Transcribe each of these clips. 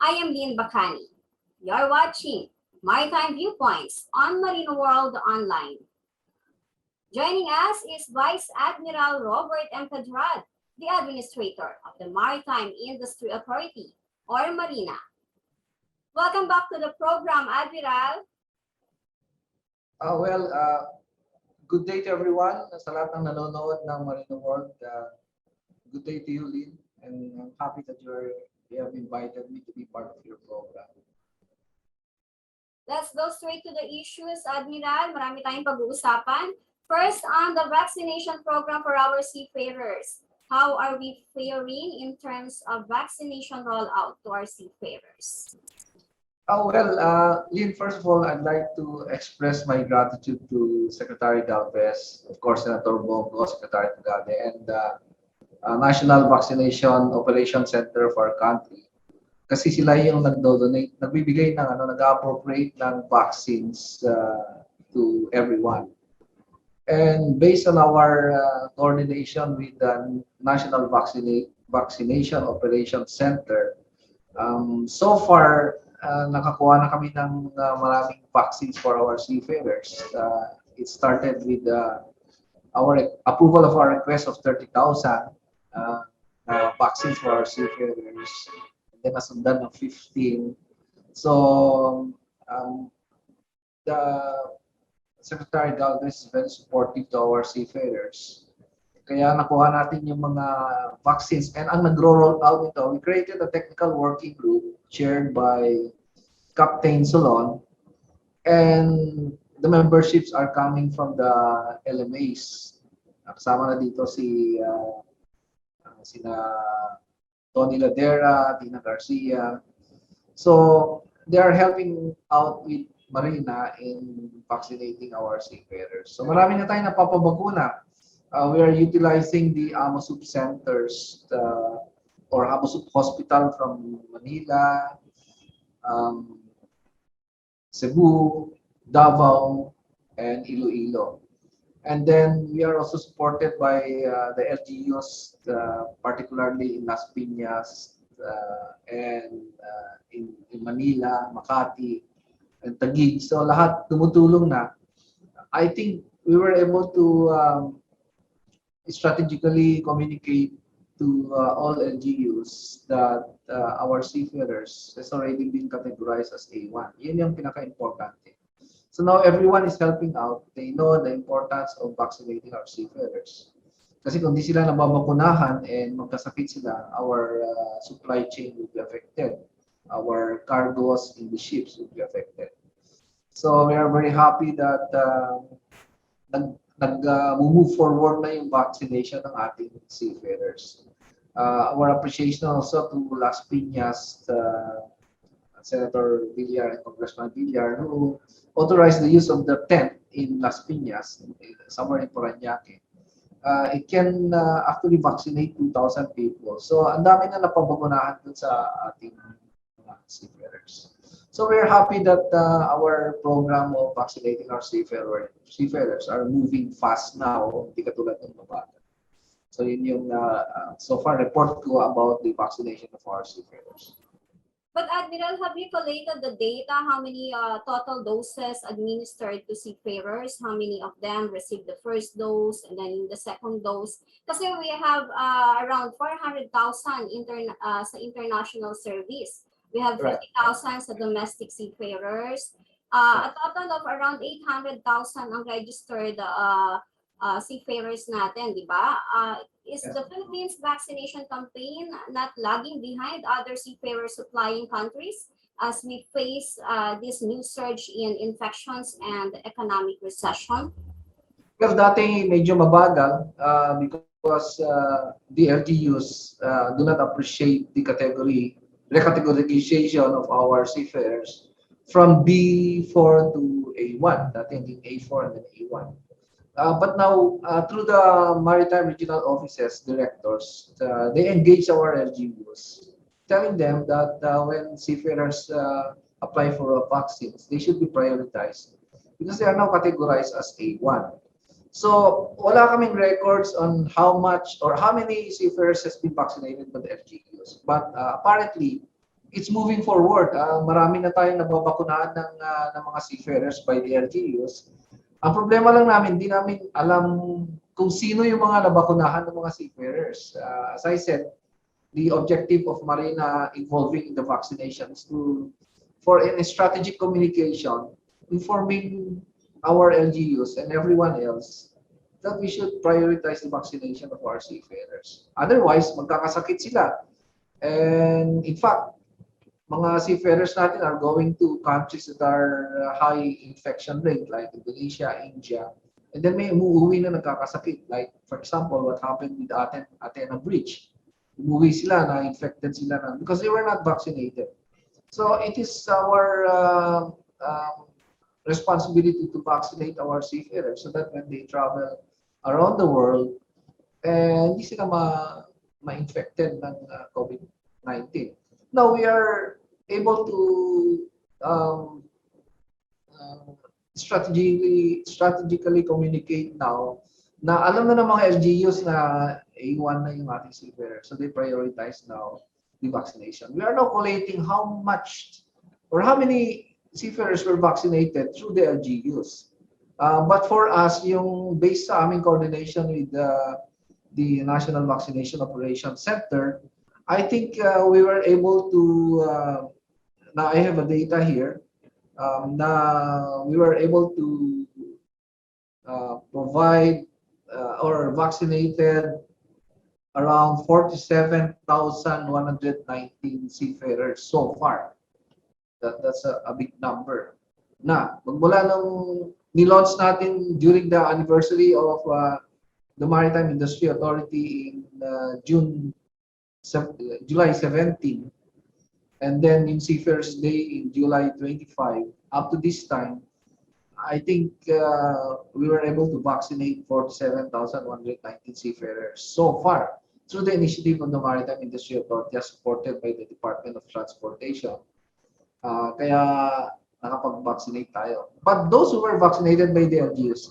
I am Lynn Bacani. You're watching Maritime Viewpoints on Marino World Online. Joining us is Vice Admiral Robert Empedrad, the Administrator of the Maritime Industry Authority, or MARINA. Welcome back to the program, Admiral. Good day to everyone. Sa lahat ng nanonood ng Marino World, good day to you, Lynn. And I'm happy that you have invited me to be part of your program. Let's go straight to the issues, Admiral. Marami tayong pag-uusapan. First, on the vaccination program for our seafarers. How are we faring in terms of vaccination rollout to our seafarers? Lynn, first of all, I'd like to express my gratitude to Secretary Galvez, of course, Senator Bongo, Secretary Tagade, and National Vaccination Operation Center for our country. Kasi sila yung nag-donate, nagbibigay ng nag-appropriate ng vaccines to everyone. And based on our coordination with the National Vaccination Operation Center, so far, nakakuha na kami ng maraming vaccines for our seafarers. It started with our approval of our request of 30,000 vaccines for our seafarers. Then nasundan ng 15. So, the Secretary Galvez is very supportive to our seafarers. Kaya nakuha natin yung mga vaccines. And ang nagro-roll out ito, we created a technical working group chaired by Captain Solon. And the memberships are coming from the LMAs. Kasama na dito sina Tony Ladera, Tina Garcia. So they are helping out with Marina in vaccinating our seafarers. So marami na tayong napapabakuna. We are utilizing the AMOSUP centers or AMOSUP Hospital from Manila, Cebu, Davao, and Iloilo. And then we are also supported by the LGUs, particularly in Las Piñas and in Manila, Makati, and Taguig. So lahat tumutulong na. I think we were able to strategically communicate to all LGUs that our seafarers has already been categorized as A1. Yun yung pinaka-importante. So now everyone is helping out. They know the importance of vaccinating our seafarers. Kasi kung di sila nababakunahan and magkasakit sila, our supply chain will be affected. Our cargos in the ships will be affected. So we are very happy that move forward na yung vaccination ng ating seafarers. Our appreciation also to Las Piñas, Senator Villar and Congressman Villar, who authorized the use of the tent in Las Piñas, somewhere in Parañaque. It can actually vaccinate 2,000 people. So ang dami na napabagunahan dun sa ating seafarers. So we're happy that our program of vaccinating our seafarers are moving fast now, hindi katulad ng mabata. So yun yung so far report ko about the vaccination of our seafarers. But Admiral, have you collated the data? How many total doses administered to seafarers? How many of them received the first dose and then the second dose? Kasi we have around 400,000 sa international service. We have 50,000 sa domestic seafarers. A total of around 800,000 ang registered seafarers natin, di ba? Is the Philippines vaccination campaign not lagging behind other seafarer supplying countries as we face this new surge in infections and economic recession? Well, dati medyo mabagal because the LGUs do not appreciate the recategorization of our seafarers from B4 to A1, dati hindi A4 and then A1. But now, through the Maritime Regional Offices, directors, they engage our LGUs, telling them that when seafarers apply for vaccines, they should be prioritized because they are now categorized as A1. So, wala kaming records on how much or how many seafarers has been vaccinated by the LGUs. But apparently, it's moving forward. Marami na tayong nababakunahan ng mga seafarers by the LGUs. Ang problema lang namin, di namin alam kung sino yung mga nabakunahan ng mga seafarers. As I said, the objective of Marina involving in the vaccinations for a strategic communication, informing our LGUs and everyone else that we should prioritize the vaccination of our seafarers. Otherwise, magkakasakit sila. And in fact, mga seafarers natin are going to countries that are high infection rate like Indonesia, India, and then may umuwi na nagkakasakit. Like, for example, what happened with Athena Bridge. Umuwi sila, na-infected sila because they were not vaccinated. So it is our responsibility to vaccinate our seafarers so that when they travel around the world, hindi sila ma-infected ng COVID-19. Now, we are able to strategically communicate now na alam na ng mga LGUs na A1 na yung ating seafarers. So they prioritize now the vaccination. We are now collating how much or how many seafarers were vaccinated through the LGUs. But for us, yung based sa aming coordination with the National Vaccination Operations Center, I think we were able to, now I have a data here, na we were able to provide or vaccinated around 47,119 seafarers so far. That's a big number. Na, magmula nung nilaunch natin during the anniversary of the Maritime Industry Authority in July 17, and then in Seafarers Day in July 25, up to this time, I think we were able to vaccinate 47,119 seafarers so far through the initiative of the Maritime Industry Authority supported by the Department of Transportation. Kaya nakapag-vaccinate tayo. But those who were vaccinated by the LGUs,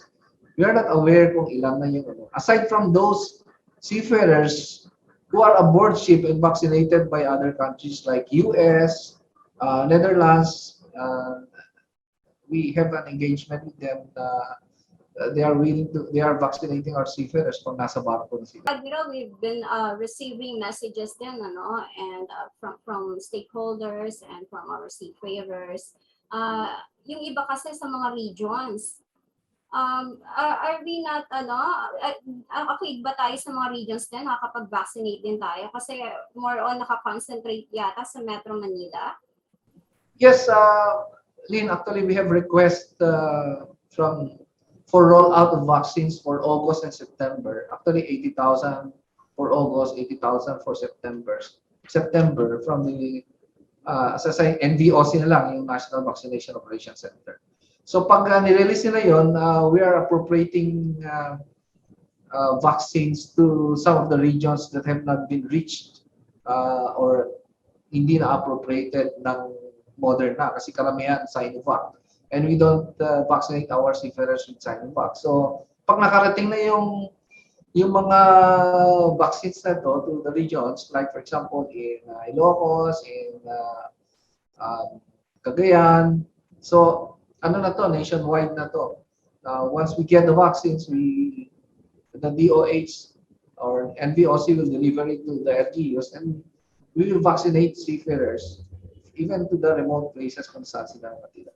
we are not aware kung ilan na yung ano. Aside from those seafarers who are aboard ship and vaccinated by other countries like US, Netherlands, we have an engagement with them. They are vaccinating our seafarers kung nasa barko na sila. Admiral, we've been receiving messages din, and from stakeholders and from our seafarers. Yung iba kasi sa mga regions, are we not, okay ba tayo sa mga regions din, nakakapag-vaccinate din tayo? Kasi more on nakakoncentrate yata sa Metro Manila. Yes, Lynn, actually we have request for rollout of vaccines for August and September. Actually 80,000 for August, 80,000 for September from the NVOC na lang, yung National Vaccination Operations Center. So pag nirelease nila yun, we are appropriating vaccines to some of the regions that have not been reached or hindi na appropriated ng Moderna kasi karamihan Sinovac. And we don't vaccinate our seafarers with Sinovac. So pag nakarating na yung mga vaccines na to the regions, like for example in Ilocos, in Cagayan, so ano na to, nationwide na to. Once we get the vaccines, the DOH or NVOC will deliver it to the LGUs and we will vaccinate seafarers even to the remote places kung saan sila natira.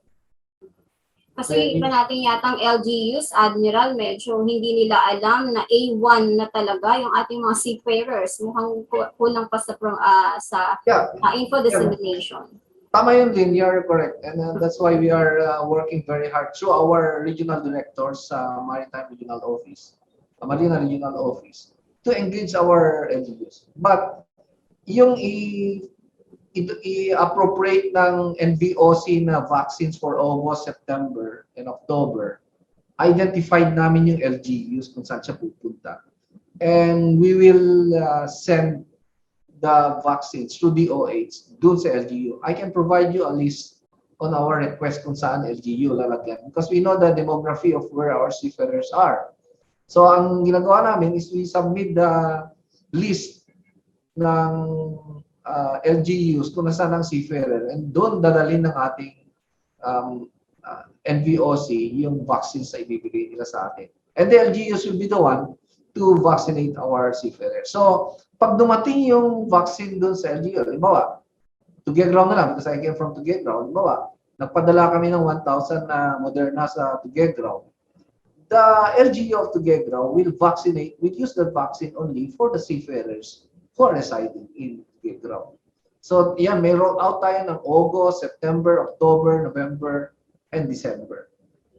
Kasi iba natin yatang LGUs, Admiral, medyo hindi nila alam na A1 na talaga yung ating mga seafarers. Mukhang kulang pa sa info dissemination. Tama yun din, you're correct. And that's why we are working very hard through our regional directors sa Maritime Regional Office, Marina Regional Office, to engage our LGUs. But yung i-appropriate ng NVOC na vaccines for August, September, and October, identified namin yung LGUs kung saan siya pupunta. And we will send the vaccines through DOH dun sa LGU. I can provide you a list on our request kung saan LGU lalagyan because we know the demography of where our seafarers are. So ang ginagawa namin is we submit the list ng LGUs kung nasaan ang seafarer, and doon dadalhin ng ating NVOC yung vaccines na ibibigay nila sa atin. And the LGUs will be the one to vaccinate our seafarers. So, pag dumating yung vaccine doon sa LGU, halimbawa, Tuguegarao na lang, because I came from Tuguegarao, halimbawa, nagpadala kami ng 1,000 na Moderna sa Tuguegarao. The LGU of Tuguegarao will use the vaccine only for the seafarers who are residing in Tuguegarao. So, yan, may roll out tayo ng August, September, October, November, and December.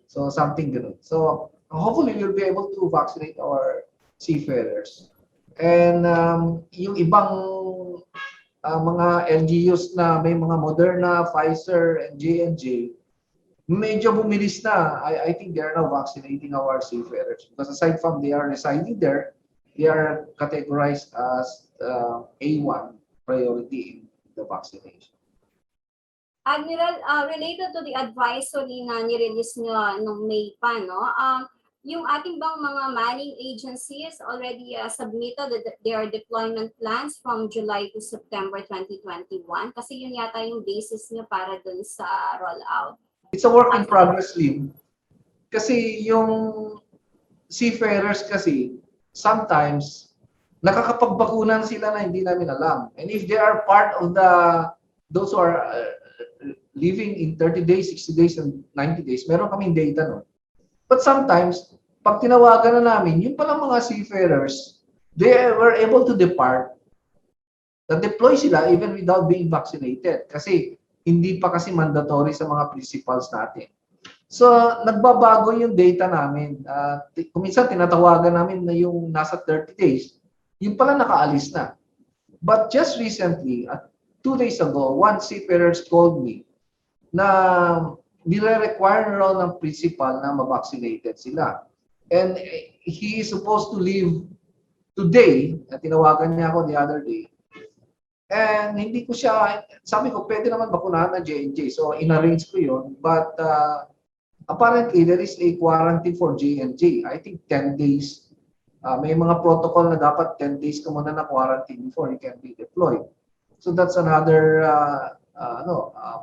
So, something ganun. So, hopefully, we'll be able to vaccinate our seafarers. And yung ibang mga LGUs na may mga Moderna, Pfizer, and J&J, medyo bumilis na. I think they are now vaccinating our seafarers. Because aside from they are residing there, they are categorized as A1 priority in the vaccination. Admiral, related to the advisory na nirelease nyo nung May pa, no? Yung ating bang mga manning agencies already submitted their deployment plans from July to September 2021? Kasi yun yata yung basis nyo para dun sa rollout. It's a work in progress, Lim. Kasi yung seafarers kasi, sometimes, nakakapagbakunan sila na hindi namin alam. And if they are part of those who are living in 30 days, 60 days, and 90 days, meron kaming data nun. But sometimes, pag tinawagan na namin, yung palang mga seafarers, they were able to depart, na-deploy sila even without being vaccinated. Kasi hindi pa kasi mandatory sa mga principals natin. So, nagbabago yung data namin. Kung minsan, tinatawagan namin na yung nasa 30 days, yung pala nakaalis na. But just recently, 2 days ago, one seafarers called me na nire-require na raw ng principal na ma-vaccinated sila. And he is supposed to leave today. Tinawagan niya ako the other day. And hindi ko siya, sabi ko, pwede naman bakunahan na J&J. So, in-arrange ko yun. But apparently, there is a quarantine for J&J. I think 10 days. May mga protocol na dapat 10 days ka muna na quarantine before you can be deployed. So, that's another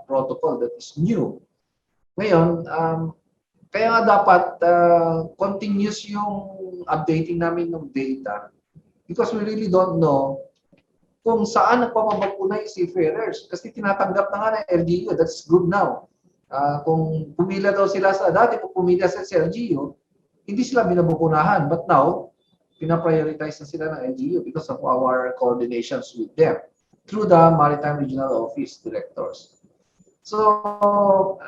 protocol that is new. Ngayon, kaya nga dapat continuous yung updating namin ng data because we really don't know kung saan nagpapabakuna yung seafarers. Kasi tinatanggap na nga ng LGU, that's good now. Kung pumila daw sila dati kung pumila sa LGU, hindi sila binabukunahan. But now, pinaprioritize na sila ng LGU because of our coordinations with them through the Maritime Regional Office directors. So,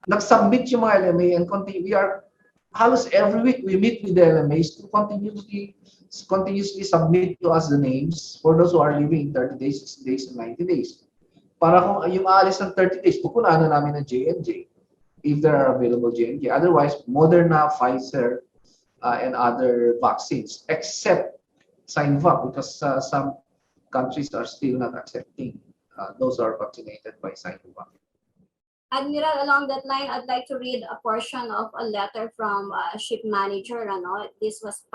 nag-submit yung mga LMA and we are halos every week we meet with the LMAs to continuously submit to us the names for those who are living 30 days, 60 days, and 90 days. Para kung yung aalis ng 30 days, pupunahan na namin ng J&J if there are available J&J. Otherwise, Moderna, Pfizer, and other vaccines, except Sinovac, because some countries are still not accepting those who are vaccinated by Sinovac. Admiral, along that line, I'd like to read a portion of a letter from a ship manager. This was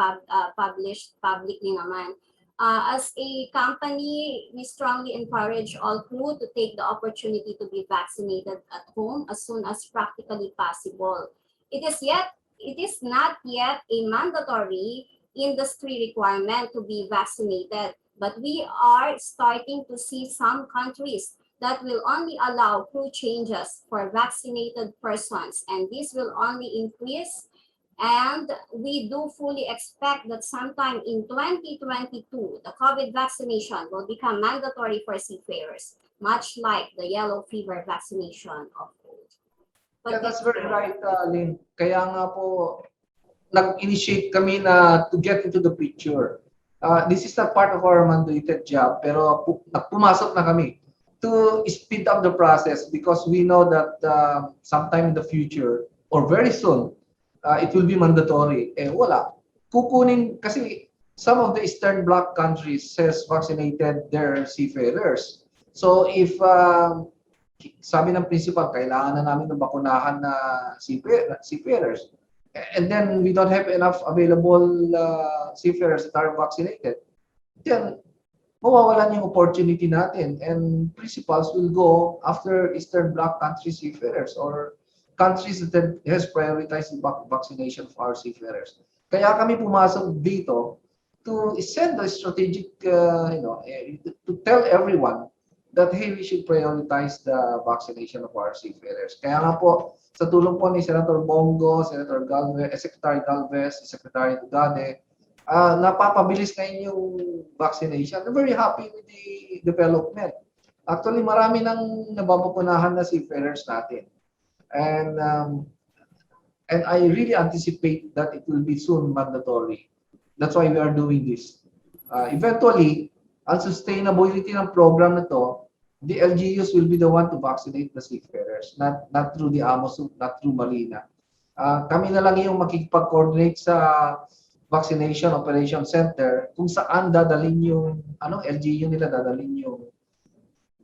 published publicly naman. As a company, we strongly encourage all crew to take the opportunity to be vaccinated at home as soon as practically possible. It is not yet a mandatory industry requirement to be vaccinated, but we are starting to see some countries that will only allow crew changes for vaccinated persons, and this will only increase. And we do fully expect that sometime in 2022, the COVID vaccination will become mandatory for seafarers, much like the yellow fever vaccination of old. Yeah, that's very right, Lynn. Kaya nga po, nag-initiate kami na to get into the picture. This is not part of our mandated job, pero pumasok na kami to speed up the process because we know that sometime in the future or very soon, it will be mandatory. Wala. Kukunin, kasi some of the Eastern Bloc countries has vaccinated their seafarers. So if, sabi ng principal, kailangan na namin ng bakunahan na seafarers, and then we don't have enough available seafarers that are vaccinated, then mawawalan yung opportunity natin, and principals will go after Eastern Bloc country seafarers or countries that has prioritized the vaccination of our seafarers. Kaya kami pumasok dito to send a strategic, to tell everyone that hey, we should prioritize the vaccination of our seafarers. Kaya nga po, sa tulong po ni Senator Bongo, Senator Galvez, Secretary Galvez, Secretary Dugade, napapabilis ngayon yung vaccination. I'm very happy with the development. Actually, marami nang nababakunahan na seafarers natin. And I really anticipate that it will be soon mandatory. That's why we are doing this. Eventually, ang sustainability ng program na to, the LGUs will be the one to vaccinate the seafarers, not through the AMOSUP, not through Marina. Kami na lang yung makikipag-coordinate sa vaccination operation center kung saan dadalhin yung LGU nila dadalhin yung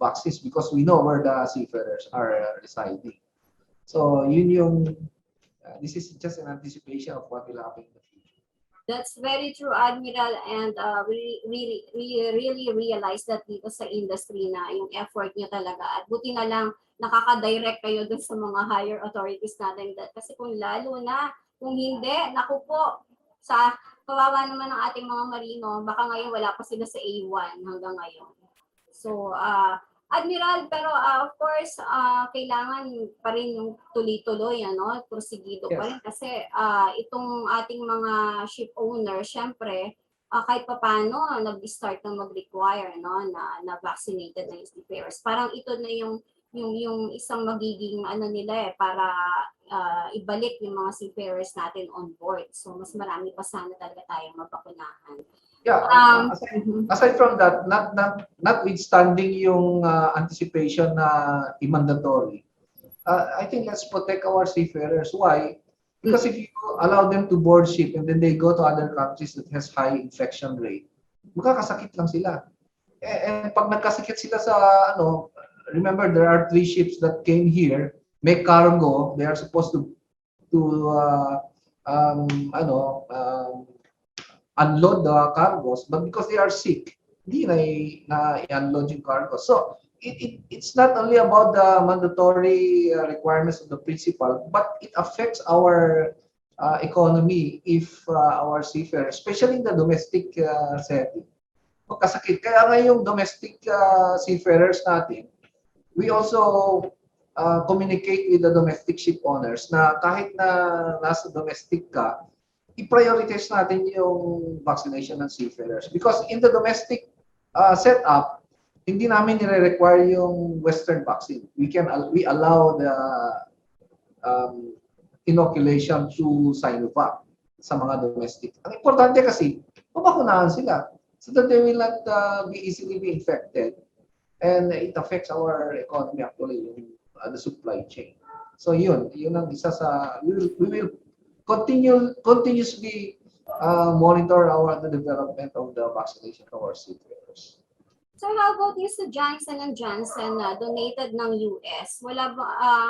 vaccines, because we know where the seafarers are residing. So yun yung this is just an anticipation of what will happen in the future. That's very true, Admiral, and we really realize that dito sa industry na yung effort niyo talaga, at buti na lang nakaka-direct kayo dun sa mga higher authorities natin, kasi kung lalo na kung hindi, naku po, sa kawawa naman ng ating mga marino, baka ngayon wala pa sila sa A1 hanggang ngayon. So, Admiral, pero of course, kailangan pa rin yung tuloy-tuloy, prosigido pa rin. Kasi itong ating mga ship owner, syempre, kahit paano, nag-start na mag-require na vaccinated na yung seafarers. Parang ito na yung isang magiging nila para ibalik yung mga seafarers natin on board. So, mas marami pa sana talaga tayong mabakunahan. Yeah, aside from that, notwithstanding yung anticipation na mandatory, I think let's protect our seafarers. Why? Because if you allow them to board ship and then they go to other countries that has high infection rate, makakasakit lang sila. And pag nagkasakit sila sa remember there are 3 ships that came here, make cargo, they are supposed to unload the cargos, but because they are sick, hindi na i-unload yung cargo. So it's not only about the mandatory requirements of the principal, but it affects our economy if our seafarers, especially in the domestic setting, magkasakit. Kaya nga yung domestic seafarers natin, we also communicate with the domestic ship owners na kahit na nasa domestic ka, i-prioritize natin yung vaccination ng seafarers. Because in the domestic setup, hindi namin nire-require yung Western vaccine. We allow the inoculation through Sinovac sa mga domestic. Ang importante kasi, mabakunahan sila so that they will not be easily be infected. And it affects our economy actually, the supply chain. So yun ang isa sa, we will continuously monitor the development of the vaccination of our seafarers. So how about yung sa Johnson & Johnson na donated ng US? Wala ba,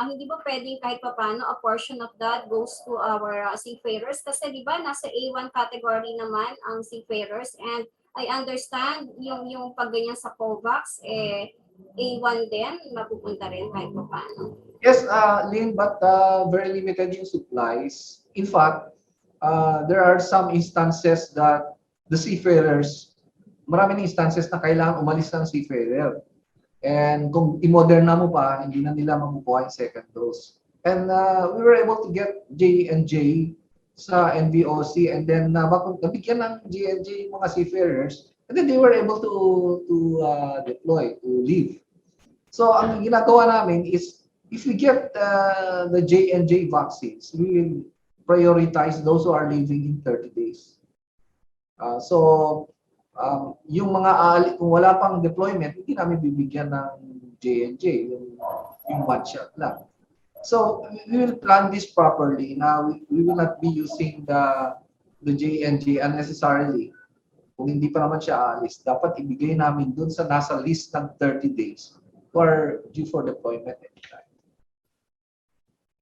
hindi ba pwedeng kahit paano a portion of that goes to our seafarers? Kasi di ba nasa A1 category naman ang seafarers, and I understand yung pagganyan sa COVAX, A1 din, mapupunta rin kahit paano. Yes, Lynn, but very limited yung supplies. In fact, there are some instances that the seafarers, maraming instances na kailangan umalis ng seafarer. And kung i-moderna mo pa, hindi na nila makukuha yung second dose. And we were able to get J&J sa NVOC, and then nabigyan ng J&J yung mga seafarers, and then they were able to deploy, to leave. So ang ginagawa namin is, if we get the J&J vaccines, we will prioritize those who are leaving in 30 days. Yung mga kung wala pang deployment, hindi namin bibigyan ng J&J, yung one shot lang. So we will plan this properly. Now we will not be using the J&J unnecessarily. Kung hindi pa naman siya alis, dapat ibigay namin dun sa nasa list ng 30 days who are due for deployment anytime.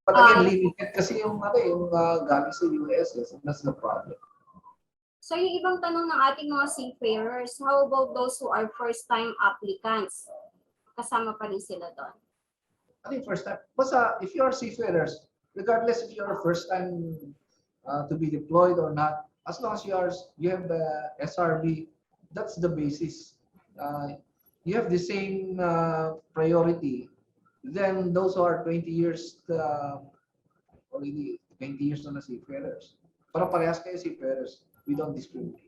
But again, limited kasi yung galing sa US, that's the problem. So So yung ibang tanong ng ating mga seafarers, how about those who are first-time applicants? Kasama pa rin sila doon. I think first time. Basta if you are seafarers, regardless if you are first time to be deployed or not, as long as you have the SRB, that's the basis. You have the same priority. Then those who are 20 years already 20 years na seafarers. Para parehas kayo seafarers. We don't discriminate.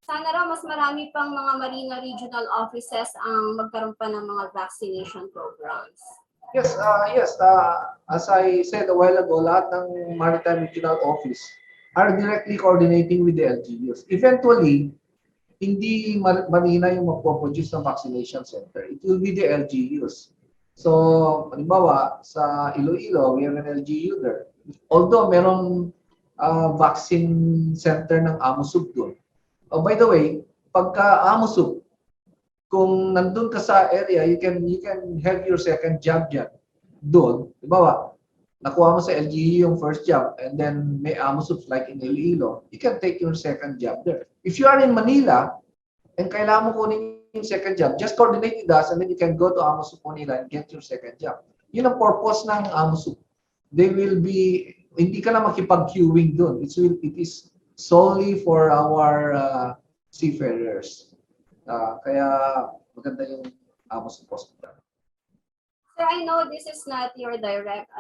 Sana raw mas marami pang mga marina regional offices ang magkaroon pa ng mga vaccination programs. Yes, yes. As I said a while ago, lahat ng Maritime Regional Office are directly coordinating with the LGUs. Eventually, hindi Marina yung magpo-produce ng vaccination center. It will be the LGUs. So, halimbawa, sa Iloilo, we have an LGU there. Although, merong vaccine center ng Amusub doon. Oh, by the way, pagka Amusub, kung nandun ka sa area, you can have your second job dyan. Doon, halimbawa, nakuha mo sa LGU yung first job and then may Amusub like in Iloilo, you can take your second job there. If you are in Manila, and kailangan mo kunin yung second job, just coordinate with us and then you can go to Amusub Manila and get your second job. Yun ang purpose ng Amusub. They will be, hindi ka na makipag-queuing doon. It is solely for our seafarers. Kaya maganda yung Amusub Hospital. Sir, I know this is not your direct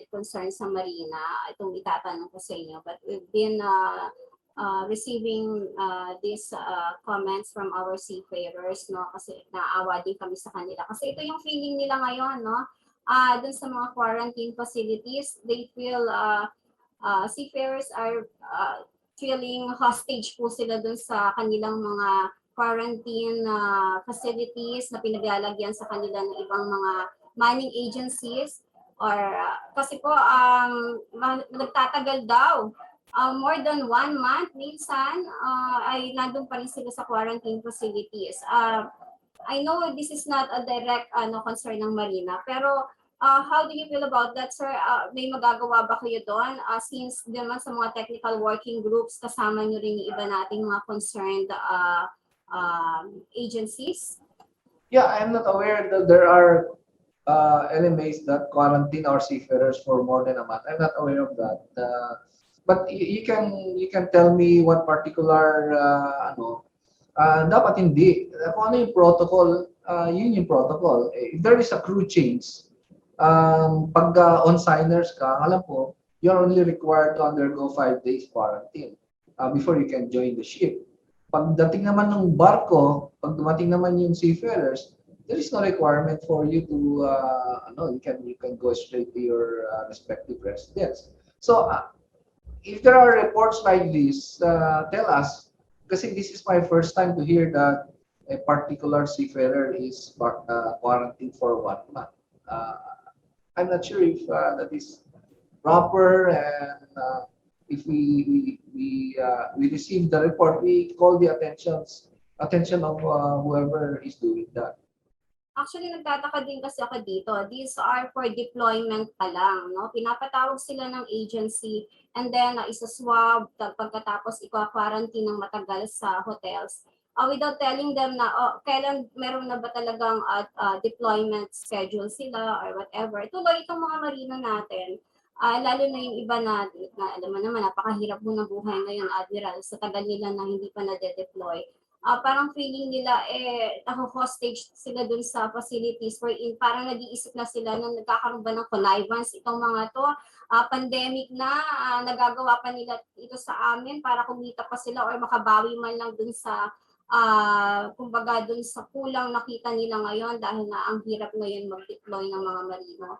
concern sa Marina, itong itatanong ko sa inyo, but we've been receiving these comments from our seafarers, no, kasi naawa din kami sa kanila kasi ito yung feeling nila ngayon, no, dun sa mga quarantine facilities. They feel seafarers are feeling hostage po sila dun sa kanilang mga quarantine facilities na pinaglalagyan sa kanila ng ibang mga manning agencies, or kasi po nagtatagal daw more than 1 month minsan ay nandun pa rin sila sa quarantine facilities. I know this is not a direct concern ng Marina, pero how do you feel about that, sir? May magagawa ba kayo doon? Since naman sa mga technical working groups, kasama nyo rin yung iba nating mga concerned agencies? Yeah, I'm not aware that there are LMAs that quarantine our seafarers for more than a month. I'm not aware of that. But you can tell me what particular dapat hindi. Kung ano yung protocol, yun yung protocol. If there is a crew change, pag on-signers ka, alam po, you're only required to undergo 5 days quarantine before you can join the ship. Pagdating naman ng barko, pag dumating naman yung seafarers, there is no requirement for you to, you can go straight to your respective residence. So, if there are reports like this, tell us, kasi this is my first time to hear that a particular seafarer is quarantined for 1 month. I'm not sure if that is proper, and if we receive the report, we call the attention of whoever is doing that. Actually, nagtataka din kasi ako dito. These are for deployment pa lang, no? Pinapatawag sila ng agency and then isa-swab pagkatapos i-quarantine ng matagal sa hotels. Without telling them na kailan meron na ba talagang deployment schedule sila or whatever. Tuloy itong mga marino natin, lalo na yung iba na alam mo naman, napakahirap mo ng buhay ngayon, Admiral, sa tagal nila na hindi pa na-deploy. Parang feeling nila hostage sila dun sa facilities wherein parang nag-iisip na sila na nagkakaroon ba ng connivance itong mga to, pandemic na, nagagawa pa nila ito sa amin para kumita pa sila or makabawi man lang dun sa kumbaga dun sa kulang nakita nila ngayon dahil na ang hirap ngayon mag-deploy ng mga marino.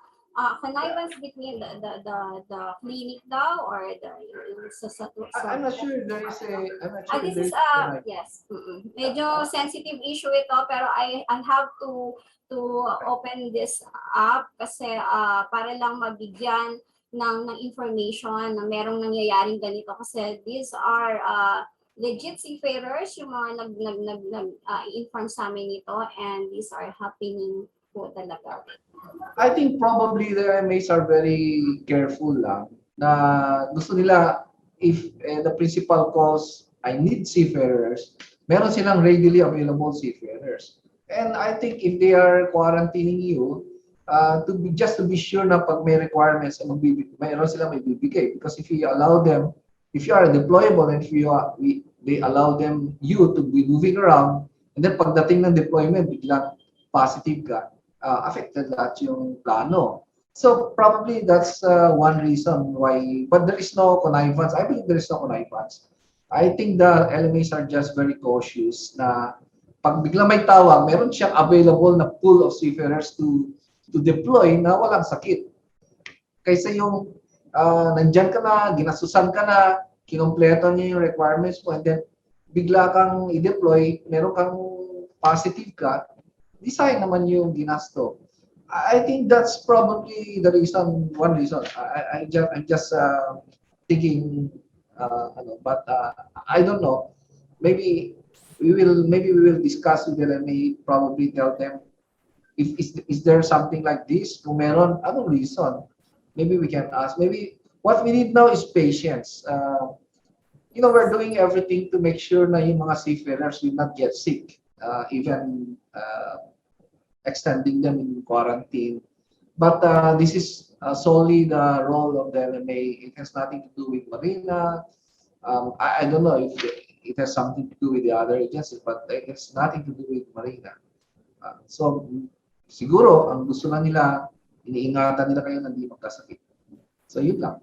Connivance between the clinic daw or I'm not sure there is this is yes. Medyo sensitive issue ito, pero I have to open this up kasi para lang mabigyan ng information na merong nangyayaring ganito kasi these are legit seafarers yung mga nag-inform sa amin nito, and these are happening po talaga. I think probably the MAs are very careful lang na gusto nila if the principal cause I need seafarers, meron silang readily available seafarers. And I think if they are quarantining you, just to be sure na pag may requirements, mayroon silang may bibigay. Because if you allow them, if you are deployable and if they allow you to be moving around, and then pagdating ng deployment, biglang positive ka, affected lahat yung plano. So probably that's one reason why, but there is no connivance. I believe there is no connivance. I think the LMAs are just very cautious na pag bigla may tawag, meron siyang available na pool of seafarers to deploy na walang sakit. Kaysa yung nandyan ka na, ginasusan ka na, kinompleto niya yung requirements mo, and then bigla kang i-deploy, meron kang positive ka, di sayang naman yung ginasto. I think that's probably the reason, one reason. I'm just thinking, but I don't know. Maybe we will discuss with them. May probably tell them if is there something like this? Kung meron, anong reason? Maybe we can ask. Maybe what we need now is patience. We're doing everything to make sure na yung mga seafarers will not get sick, even extending them in quarantine. But this is solely the role of the LMA. It has nothing to do with Marina. I don't know if it has something to do with the other agencies, but it has nothing to do with Marina. So siguro ang gusto lang nila, iniingatan nila kayo na hindi magkasakit. So yun lang.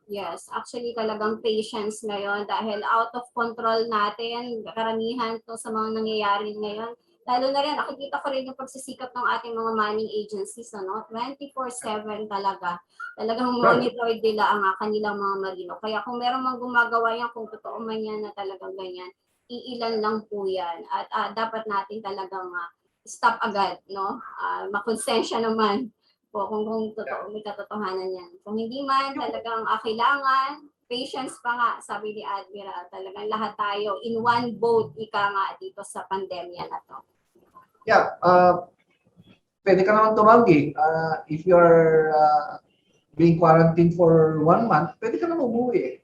Yes, actually talagang patience ngayon dahil out of control natin, karamihan to sa mga nangyayari ngayon. Lalo na rin, nakikita ko rin yung pagsisikap ng ating mga manning agencies, 24/7 talaga. Talagang monitor nila ang kanilang mga marino. Kaya kung meron mang gumagawa yan, kung totoo man yan na talagang ganyan, iilan lang po yan. At dapat natin talagang stop agad, makonsensya naman po kung totoo, may katotohanan yan. Kung hindi man, talagang kailangan, patience pa nga, sabi ni Admiral, talagang lahat tayo in one boat, ika nga dito sa pandemya na to. Yeah, pwede ka naman tumanggi. If you're being quarantined for 1 month, pwede ka naman umuwi.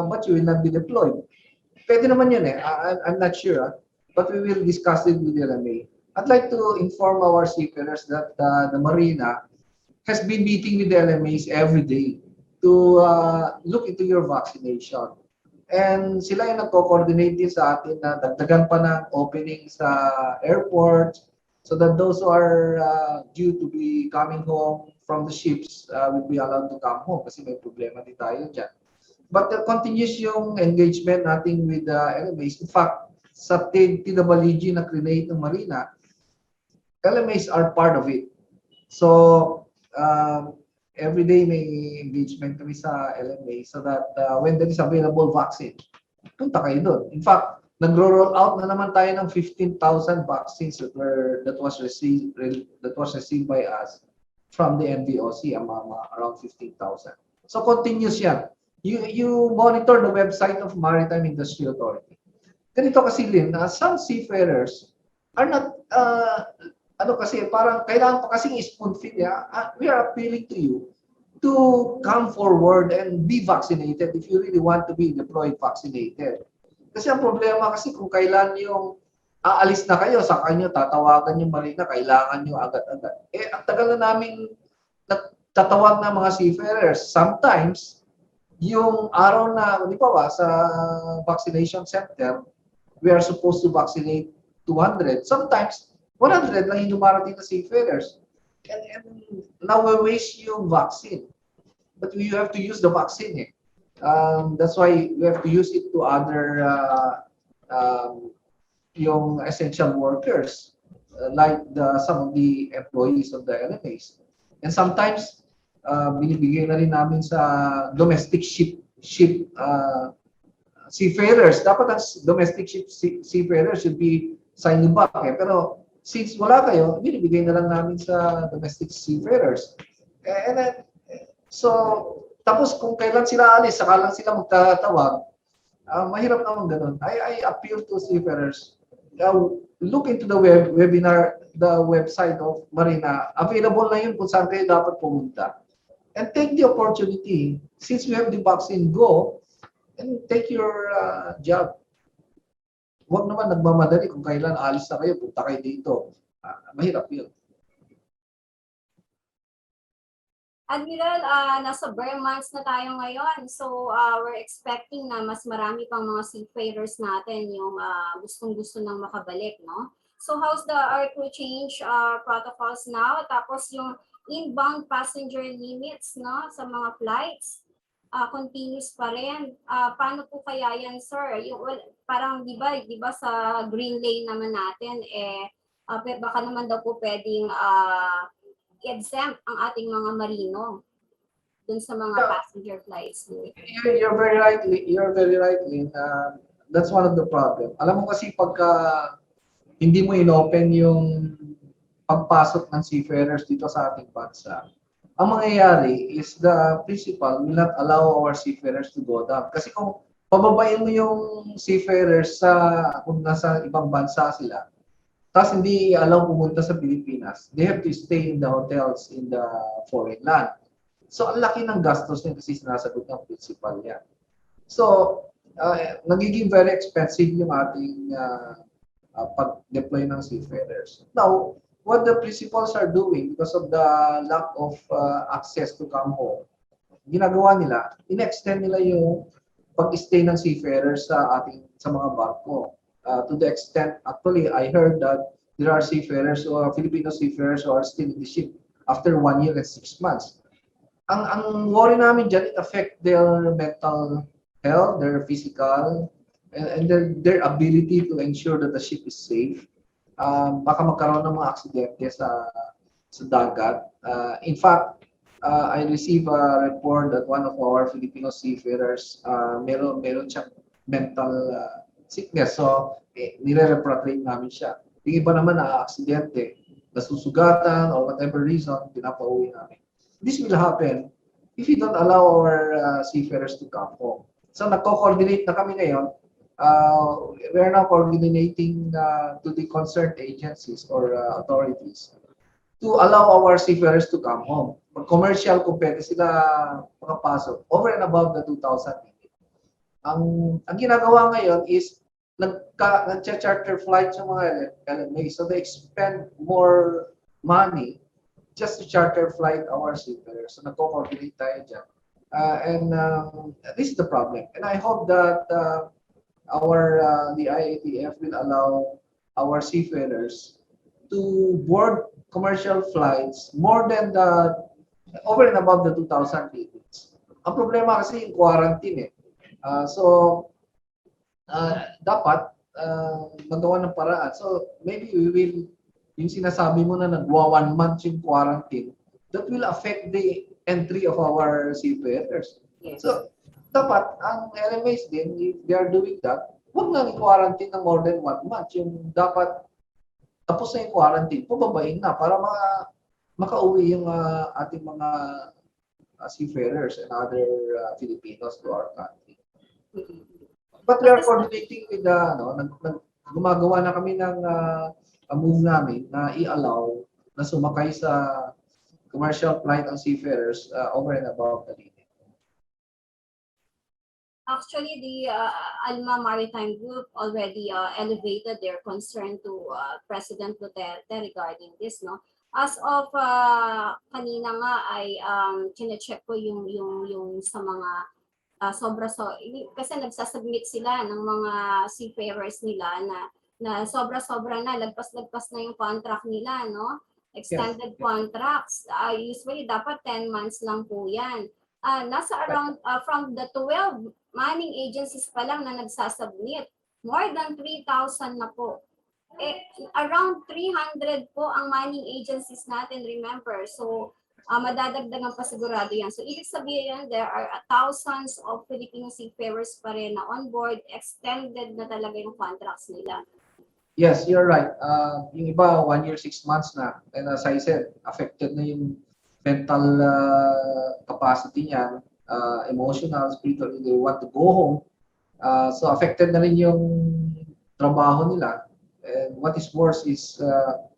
But you will not be deployed. Pwede naman yun eh. I'm not sure. But we will discuss it with the LMA. I'd like to inform our seafarers that the Marina has been meeting with the LMAs every day to look into your vaccination. And sila yung nagko-coordinate din sa atin na dagdagan pa ng opening sa airport so that those who are due to be coming home from the ships will be allowed to come home kasi may problema din tayo dyan. But continuous yung engagement natin with the LMAs. In fact, sa TWG na create ng Marina, LMAs are part of it. So, every day may engagement kami sa LMA so that when there is available vaccine, punta kayo doon. In fact, nagro-roll out na naman tayo ng 15,000 vaccines that was received by us from the NVOC, around 15,000. So continuous yan. You monitor the website of Maritime Industry Authority. Ganito kasi Lynn, some seafarers are not kasi parang kailangan pa kasing spoon feed niya. We are appealing to you to come forward and be vaccinated if you really want to be deployed vaccinated. Kasi ang problema kasi kung kailan yung aalis na kayo, sa kanyo tatawagan yung Marina, kailangan nyo agad-agad. Ang tagal na namin tatawag ng mga seafarers. Sometimes, yung araw na, di ba sa vaccination center, we are supposed to vaccinate 200. Sometimes, 100 lang yung dumarating na seafarers. And now we waste yung vaccine. But we have to use the vaccine. That's why we have to use it to other yung essential workers, like some of the employees of the LMAs. And sometimes, binibigay na rin namin sa domestic ship seafarers. Dapat ang domestic ship seafarers should be signing back. Pero since wala kayo, binibigay na lang namin sa domestic seafarers. And then, so, tapos kung kailan sila alis, saka lang sila magtatawag, mahirap naman ganun. I appeal to seafarers, look into the website of Marina. Available na yun kung saan kayo dapat pumunta. And take the opportunity, since we have the vaccine, go and take your job. huwag naman nagmamadali kung kailan alis na kayo, punta kayo dito. Mahirap yun. Admiral, nasa bare months na tayo ngayon. So, we're expecting na mas marami pang mga seafarers natin yung gustong-gusto nang makabalik, no? So, how's the air crew change protocols now? Tapos yung inbound passenger limits, no, sa mga flights, continuous pa rin. Paano po kaya yan, sir? Yung, parang, di ba sa green lane naman natin, baka naman daw po pwedeng exempt ang ating mga marino dun sa mga passenger flights. You're very right. You're very right, Lynn. That's one of the problem. Alam mo kasi pagka hindi mo inopen yung pagpasok ng seafarers dito sa ating bansa, ang mangyayari is the principal will not allow our seafarers to go down. Kasi kung pababain mo yung seafarers kung nasa ibang bansa sila, tapos hindi allow pumunta sa Pilipinas, they have to stay in the hotels in the foreign land. So, ang laki ng gastos niya kasi sinasagot ng principal niya. So, nagiging very expensive yung ating pag-deploy ng seafarers. Now, what the principals are doing because of the lack of access to come home, ginagawa nila, in-extend nila yung pag-stay ng seafarers sa mga barko. To the extent, actually, I heard that there are seafarers or Filipino seafarers who are still in the ship after 1 year and 6 months. Ang worry namin dyan, it affect their mental health, their physical, and their ability to ensure that the ship is safe. Baka magkaroon ng mga aksidente sa dagat. In fact, I received a report that one of our Filipino seafarers, meron siyang mental sickness. So, nire-repatriate namin siya. Yung iba naman na aksidente, nasusugatan or whatever reason, pinapauwi namin. This will happen if we don't allow our seafarers to come home. So, nagko-coordinate na kami ngayon. We are now coordinating to the concerned agencies or authorities to allow our seafarers to come home. Pag commercial, kung pwede sila makapasok over and above the 2,000 limit. Ang ginagawa ngayon is nag-charter flights yung mga LMA, so they spend more money just to charter flight our seafarers. So nagko-coordinate tayo dyan. This is the problem. And I hope that the IATF will allow our seafarers to board commercial flights more than over and above the 2,000 limits. Ang problema kasi yung quarantine dapat magawa ng paraan. So maybe we will, yung sinasabi mo na nagwa 1 month yung quarantine, that will affect the entry of our seafarers. Yes. So dapat ang LMAs din, if they are doing that, huwag lang i-quarantine ng more than 1 month. Yung dapat tapos na yung quarantine, pababain na para makauwi yung ating mga seafarers and other Filipinos to our country. But we are coordinating with gumagawa na kami ng move namin na i-allow na sumakay sa commercial flight ang seafarers over and above the limit. Actually, the Alma Maritime Group already elevated their concern to President Duterte regarding this, no? As of kanina nga ay kine-check ko yung sa mga kasi nagsasubmit sila ng mga seafarers nila na sobra-sobra na, lagpas-lagpas na yung contract nila, no? Extended contracts. Usually dapat 10 months lang po yan. Nasa around from the 12 manning agencies pa lang na nagsasubmit, more than 3,000 na po. Around 300 po ang manning agencies natin, remember. So, madadagdagan pa sigurado yan. So, ibig sabihin, there are thousands of Filipino seafarers pa rin na on board, extended na talaga yung contracts nila. Yes, you're right. Yung iba, 1 year, 6 months na. And as I said, affected na yung mental capacity niya, emotional, spiritual, they want to go home. So affected na rin yung trabaho nila. And what is worse is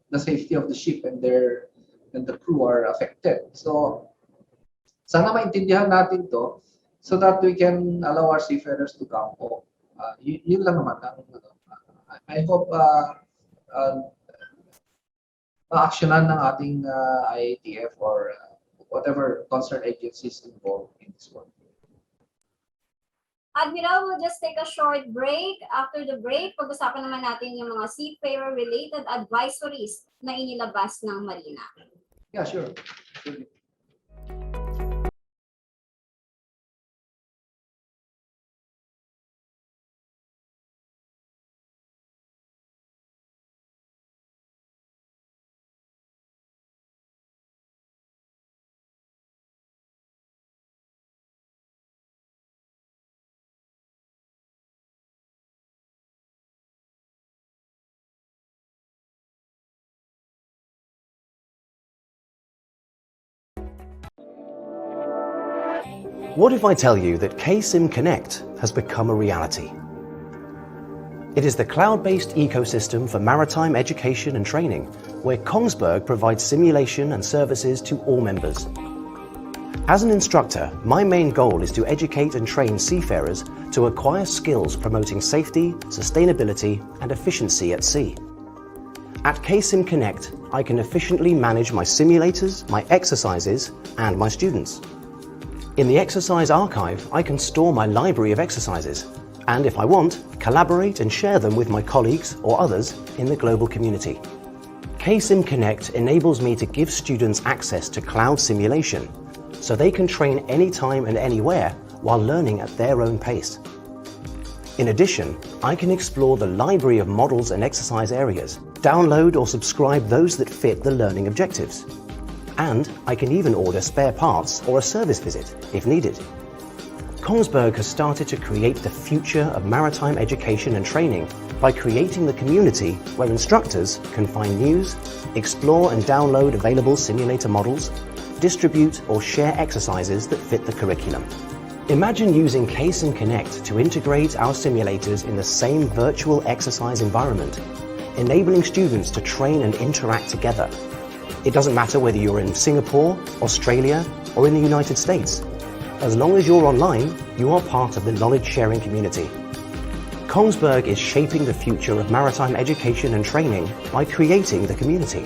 the safety of the ship and the crew are affected. So sana maintindihan natin to so that we can allow our seafarers to come home. Yun lang naman ang I hope ma-actionan ng ating IATF or whatever concerned agencies involved in this work. Admiral, we'll just take a short break. After the break, pag-usapan naman natin yung mga seafarer-related advisories na inilabas ng Marina. Yeah, sure. What if I tell you that KSIM Connect has become a reality? It is the cloud-based ecosystem for maritime education and training, where Kongsberg provides simulation and services to all members. As an instructor, my main goal is to educate and train seafarers to acquire skills promoting safety, sustainability, and efficiency at sea. At KSIM Connect, I can efficiently manage my simulators, my exercises, and my students. In the exercise archive, I can store my library of exercises, and if I want, collaborate and share them with my colleagues or others in the global community. KSIM Connect enables me to give students access to cloud simulation, so they can train anytime and anywhere while learning at their own pace. In addition, I can explore the library of models and exercise areas, download or subscribe those that fit the learning objectives. And I can even order spare parts or a service visit if needed. Kongsberg has started to create the future of maritime education and training by creating the community where instructors can find news, explore and download available simulator models, distribute or share exercises that fit the curriculum. Imagine using KSIM Connect to integrate our simulators in the same virtual exercise environment, enabling students to train and interact together. It doesn't matter whether you're in Singapore, Australia, or in the United States. As long as you're online, you are part of the knowledge-sharing community. Kongsberg is shaping the future of maritime education and training by creating the community.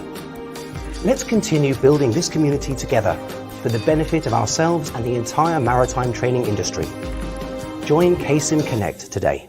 Let's continue building this community together for the benefit of ourselves and the entire maritime training industry. Join KSIM Connect today.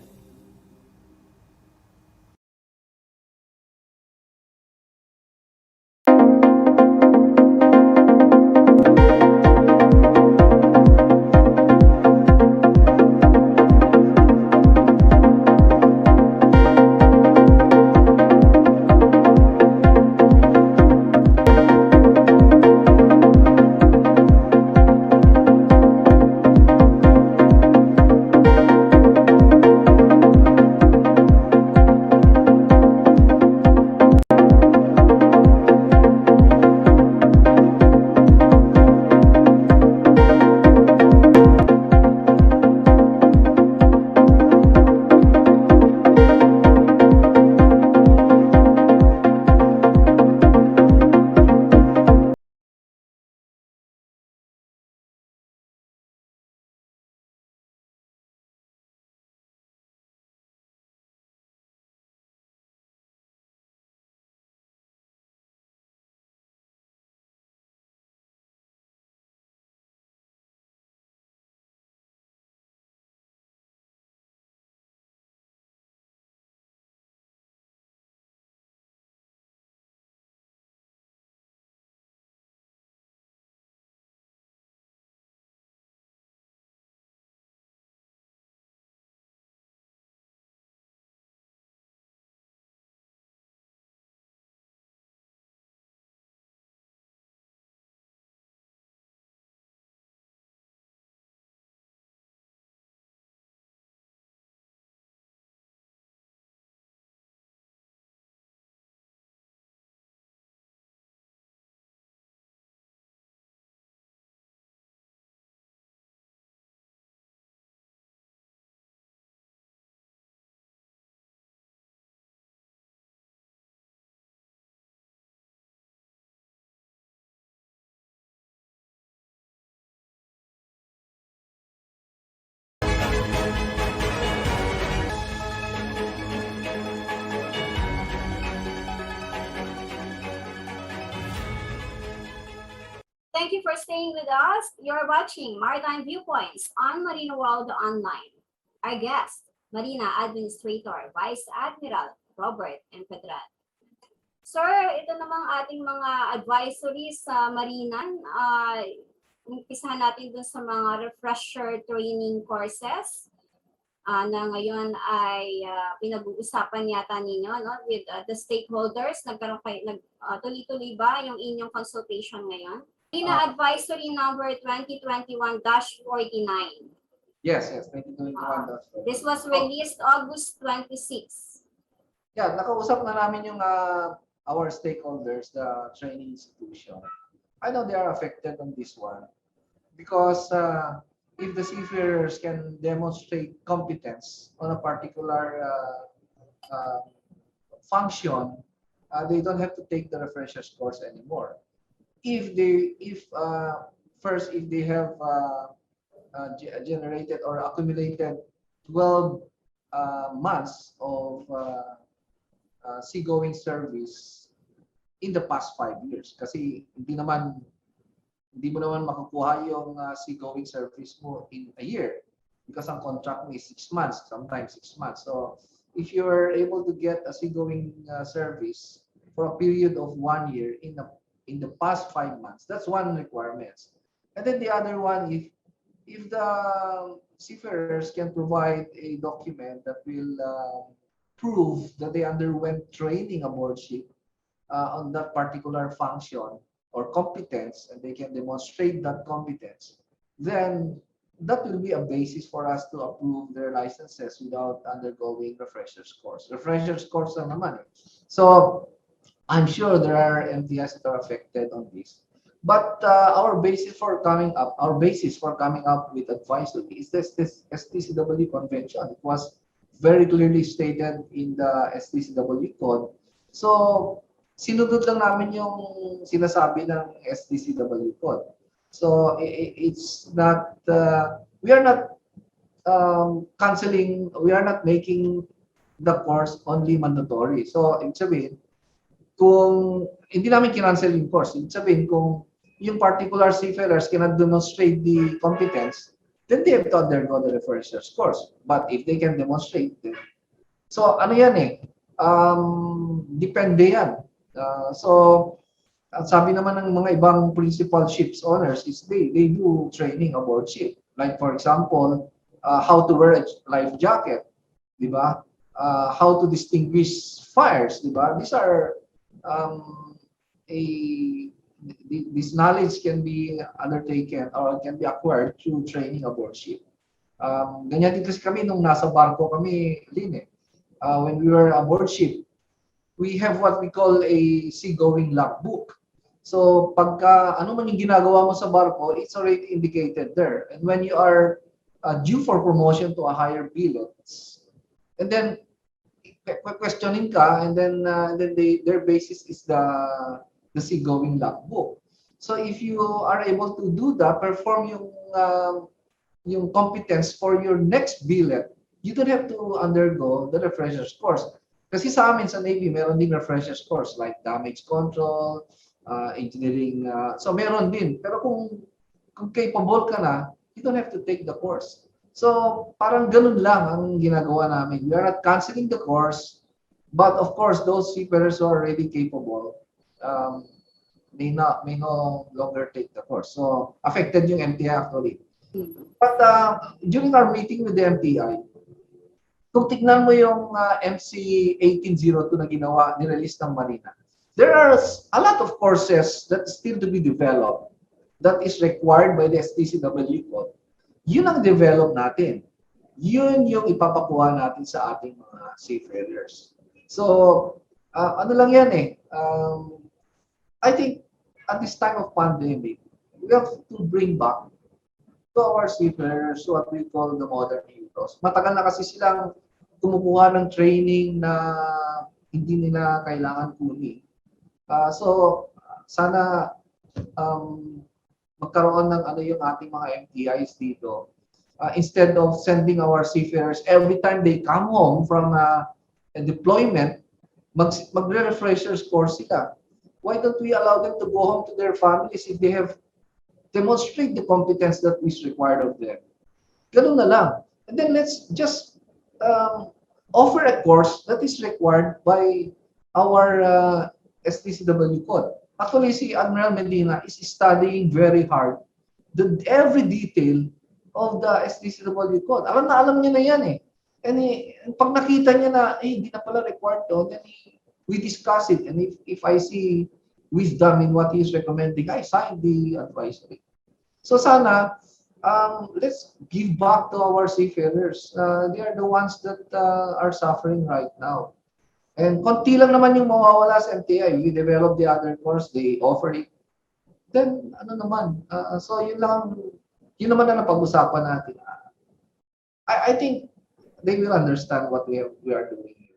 Thank you for staying with us. You're watching Maritime Viewpoints on Marino World Online. Our guest, Marina Administrator, Vice Admiral Robert Empedrad. Sir, ito namang ating mga advisories sa Marina. Umpisahan natin dun sa mga refresher training courses na ngayon ay pinag-uusapan yata ninyo, no, with the stakeholders. Tuloy-tuloy ba yung inyong consultation ngayon? Marina Advisory number 2021-49. Yes, 2021. This was released August 26. Yeah, nakausap na namin yung our stakeholders, the training institution. I know they are affected on this one because if the seafarers can demonstrate competence on a particular function, they don't have to take the refreshers course anymore. If they have generated or accumulated 12 months of seagoing service in the past 5 years, kasi hindi mo naman makukuha yung seagoing service mo in a year because ang contract mo is 6 months, sometimes 6 months. So if you are able to get a seagoing service for a period of 1 year in the past 5 months, that's one requirement. And then the other one, if the seafarers can provide a document that will prove that they underwent training aboard ship on that particular function or competence, and they can demonstrate that competence, then that will be a basis for us to approve their licenses without undergoing refreshers course. Refreshers course lang naman. So I'm sure there are MTIs that are affected on this. But our basis for coming up with advisory is this STCW convention. It was very clearly stated in the STCW code. So sinunod lang namin yung sinasabi ng STCW code. So it's not, we are not canceling, we are not making the course only mandatory. So ibig sabihin, kung hindi namin kinancel yung course, ibig sabihin kung yung particular seafarers cannot demonstrate the competence, then they have to undergo the refreshers course. But if they can demonstrate, then, so ano yan depende yan. So sabi naman ng mga ibang principal ships owners is they do training aboard ship. Like for example, how to wear a life jacket, di ba? How to distinguish fires, di ba? These are this knowledge can be undertaken or can be acquired through training aboard ship. Ganyan din kasi kami nung nasa barko kami, Lynn, when we were aboard ship, we have what we call a seagoing logbook. So pagka ano man yung ginagawa mo sa barko, it's already indicated there. And when you are due for promotion to a higher billet, and then questioning ka, and then their basis is the seagoing logbook. So if you are able to do that, perform yung competence for your next billet, you don't have to undergo the refreshers course. Kasi sa amin sa Navy, meron din refreshers course like damage control, engineering. So meron din. Pero kung capable ka na, you don't have to take the course. So parang ganun lang ang ginagawa namin. We are not canceling the course, but of course, those seafarers who are already capable may no longer take the course. So affected yung MTI actually. But during our meeting with the MTI, kung tignan mo yung MC 1802 na nirelease ng Marina, there are a lot of courses that still to be developed that is required by the STCW code. Yun ang develop natin. Yun yung ipapakuha natin sa ating mga seafarers. So, ano lang yan I think at this time of pandemic, we have to bring back to our seafarers what we call the modern ethos. Matagal na kasi silang kumukuha ng training na hindi nila kailangan kunin. So sana magkaroon ng yung ating mga MTIs dito. Instead of sending our seafarers every time they come home from a deployment, magre-refreshers course sila. Why don't we allow them to go home to their families if they have demonstrate the competence that is required of them. Ganun na lang. And then let's just offer a course that is required by our STCW code. Actually, si Admiral Medina is studying very hard every detail of the STCW code. Alam niya na yan eh. And pag nakita niya na, hindi na pala required to, then we discuss it. And if I see wisdom in what he's recommending, I sign the advisory. So sana, let's give back to our seafarers. They are the ones that are suffering right now. And konti lang naman yung mawawala sa MTI. We develop the other course, they offer it. Then, ano naman, so yun naman na napag-usapan natin. I think they will understand what we are doing here.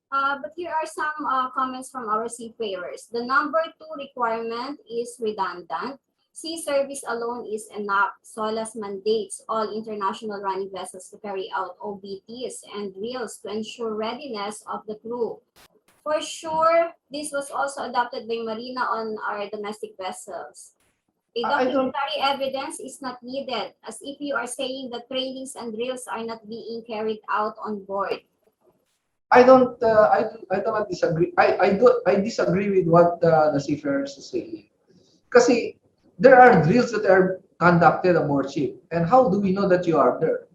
But here are some comments from our seafarers. The number 2 requirement is redundant. Sea service alone is enough. SOLAS mandates all international running vessels to carry out OBTs and drills to ensure readiness of the crew. For sure, this was also adopted by Marina on our domestic vessels. A documentary evidence is not needed, as if you are saying that trainings and drills are not being carried out on board. I don't disagree. I disagree with what the seafarers are saying. Kasi there are drills that are conducted aboard ship. And how do we know that you are there?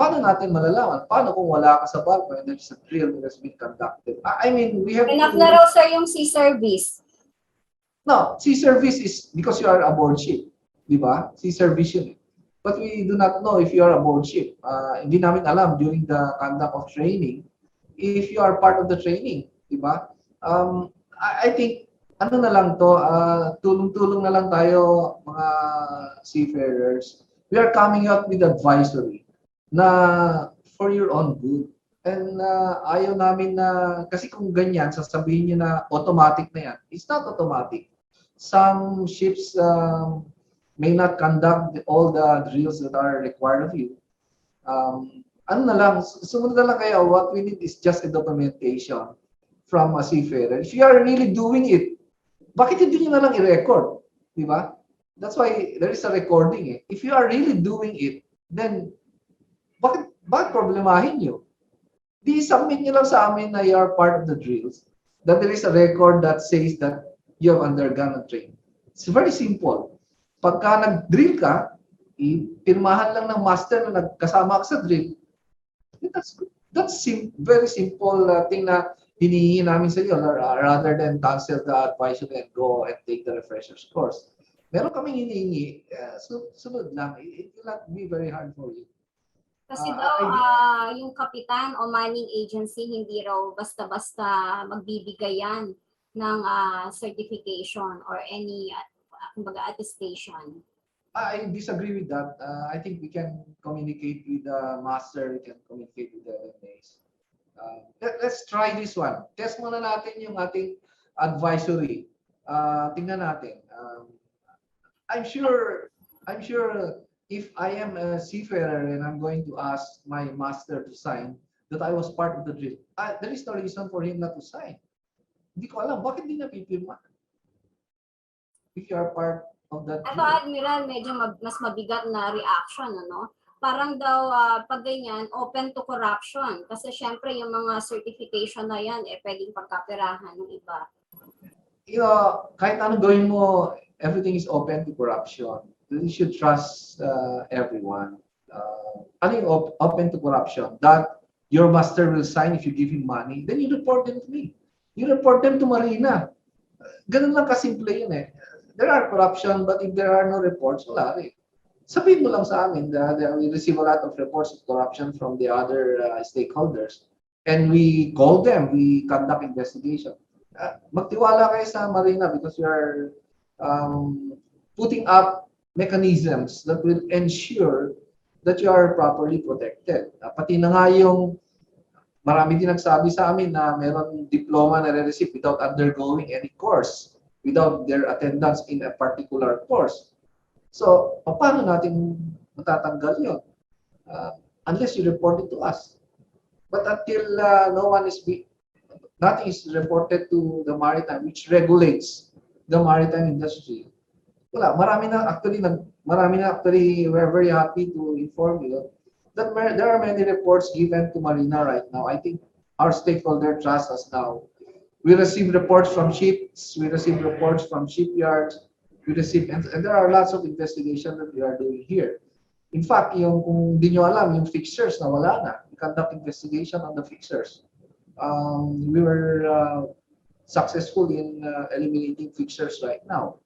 Paano natin malalaman? Paano kung wala ka sa barko and there's a drill that has been conducted? I mean, we have Enough na raw, sir, yung sea service. No, sea service is because you are aboard ship. Di ba? Sea service yun. But we do not know if you are aboard ship. Hindi namin alam during the conduct of training if you are part of the training. Di ba? I think ano na lang to, tulong-tulong na lang tayo mga seafarers. We are coming out with advisory na for your own good. And ayaw namin na, kasi kung ganyan, sasabihin nyo na automatic na yan. It's not automatic. Some ships may not conduct all the drills that are required of you. Ano na lang, sumunod na lang kayo, what we need is just a documentation from a seafarer. If you are really doing it, bakit hindi nyo na lang i-record? Di ba? That's why there is a recording eh. If you are really doing it, then bakit problemahin nyo? Di-submit nyo lang sa amin na you are part of the drills, that there is a record that says that you have undergone a training. It's very simple. Pagka nag-drill ka, pirmahan lang ng master na nagkasama ka sa drill. That's very simple thing na hinihingi namin sa iyo rather than cancel the advisory and go and take the refresher's course. Meron kaming hinihingi, sunod lang. It will not be very hard for you. Kasi daw, yung kapitan o manning agency, hindi raw basta-basta magbibigay yan ng certification or any kumbaga attestation. I disagree with that. I think we can communicate with the master, we can communicate with the MAs. Let's try this one. Test muna natin yung ating advisory. Tingnan natin. I'm sure if I am a seafarer and I'm going to ask my master to sign that I was part of the drill, there is no reason for him not to sign. Hindi ko alam, bakit di napipirma? If you are part of that drill. Admiral, medyo mas mabigat na reaction, ano? Parang daw, pag ganyan, open to corruption. Kasi syempre, yung mga certification na yan, pwedeng pagkapirahan ng iba. You know, kahit anong gawin mo, everything is open to corruption. You should trust everyone. Ano yung open to corruption? That your master will sign if you give him money, then you report them to me. You report them to Marina. Ganun lang kasimple yun eh. There are corruption, but if there are no reports, wala rin. Sabihin mo lang sa amin that we receive a lot of reports of corruption from the other stakeholders. And we call them, we conduct investigation. Magtiwala kayo sa Marina because we are putting up mechanisms that will ensure that you are properly protected. Pati na nga yung marami din nagsabi sa amin na meron diploma na re-receive without undergoing any course, without their attendance in a particular course. So, paano natin matatanggal yun? Unless you report it to us. But until nothing is reported to the Maritime, which regulates the maritime industry, Wala, marami na actually, we're very happy to inform you that there are many reports given to Marina right now. I think our stakeholder trust us now. We receive reports from ships, we receive reports from shipyards, and there are lots of investigation that we are doing here. In fact, yung kung di nyo alam, yung fixtures na wala na. We conduct investigation on the fixtures. We were successful in eliminating fixtures right now.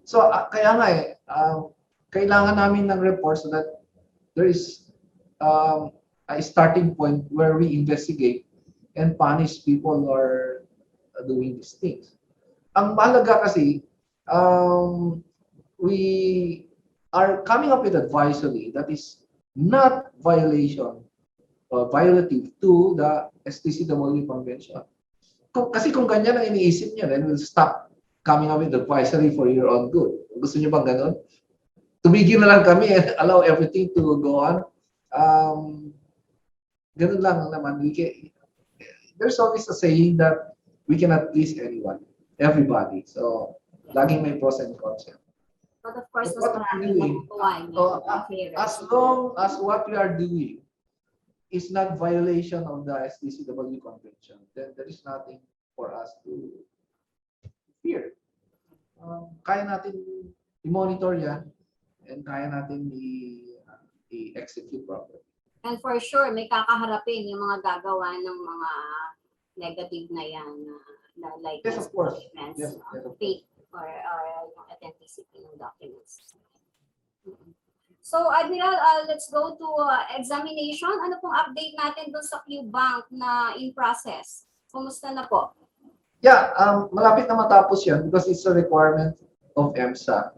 So kaya nga kailangan namin ng report so that there is a starting point where we investigate and punish people who are doing these things. Ang mahalaga kasi, we are coming up with advisory that is not violative to the STCW convention. Kasi kung ganyan ang iniisip niya, then we'll stop coming up with advisory for your own good. Gusto niyo bang ganun? Tumigil na lang kami and allow everything to go on. Ganun lang naman. There's always a saying that we cannot please anyone, everybody. So, laging may pros and cons. But of course, But what we're doing, as long as what we are doing is not violation of the STCW convention, then there is nothing for us to fear. Kaya natin i-monitor yan and kaya natin i-execute properly. And for sure, may kakaharapin yung mga gagawa ng mga negative na yan, like Yes, of course. documents, Yes, yes, of fake or yung authenticity ng documents. So, Admiral, let's go to examination. Ano pong update natin doon sa Q-Bank na in process? Kumusta na po? Yeah, malapit na matapos yan because it's a requirement of EMSA.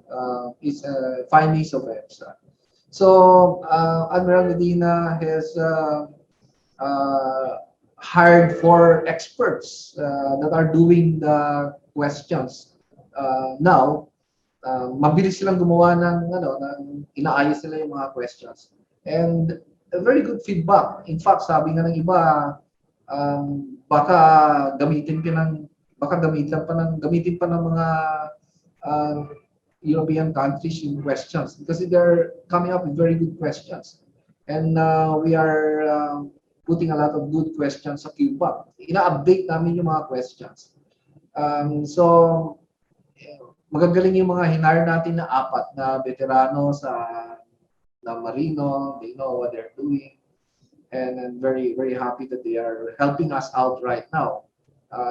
It's findings of EMSA. So, Admiral Medina has hired 4 experts that are doing the questions. Now, mabilis silang gumawa ng inaayos nila yung mga questions. And a very good feedback. In fact, sabi nga ng iba, baka gamitin pa ng mga European countries yung questions because they're coming up with very good questions. And we are putting a lot of good questions sa Q-Bank. Ina-update namin yung mga questions. So, magagaling yung mga hinire natin na 4 na veterano na Marino. They know what they're doing. And I'm very, very happy that they are helping us out right now.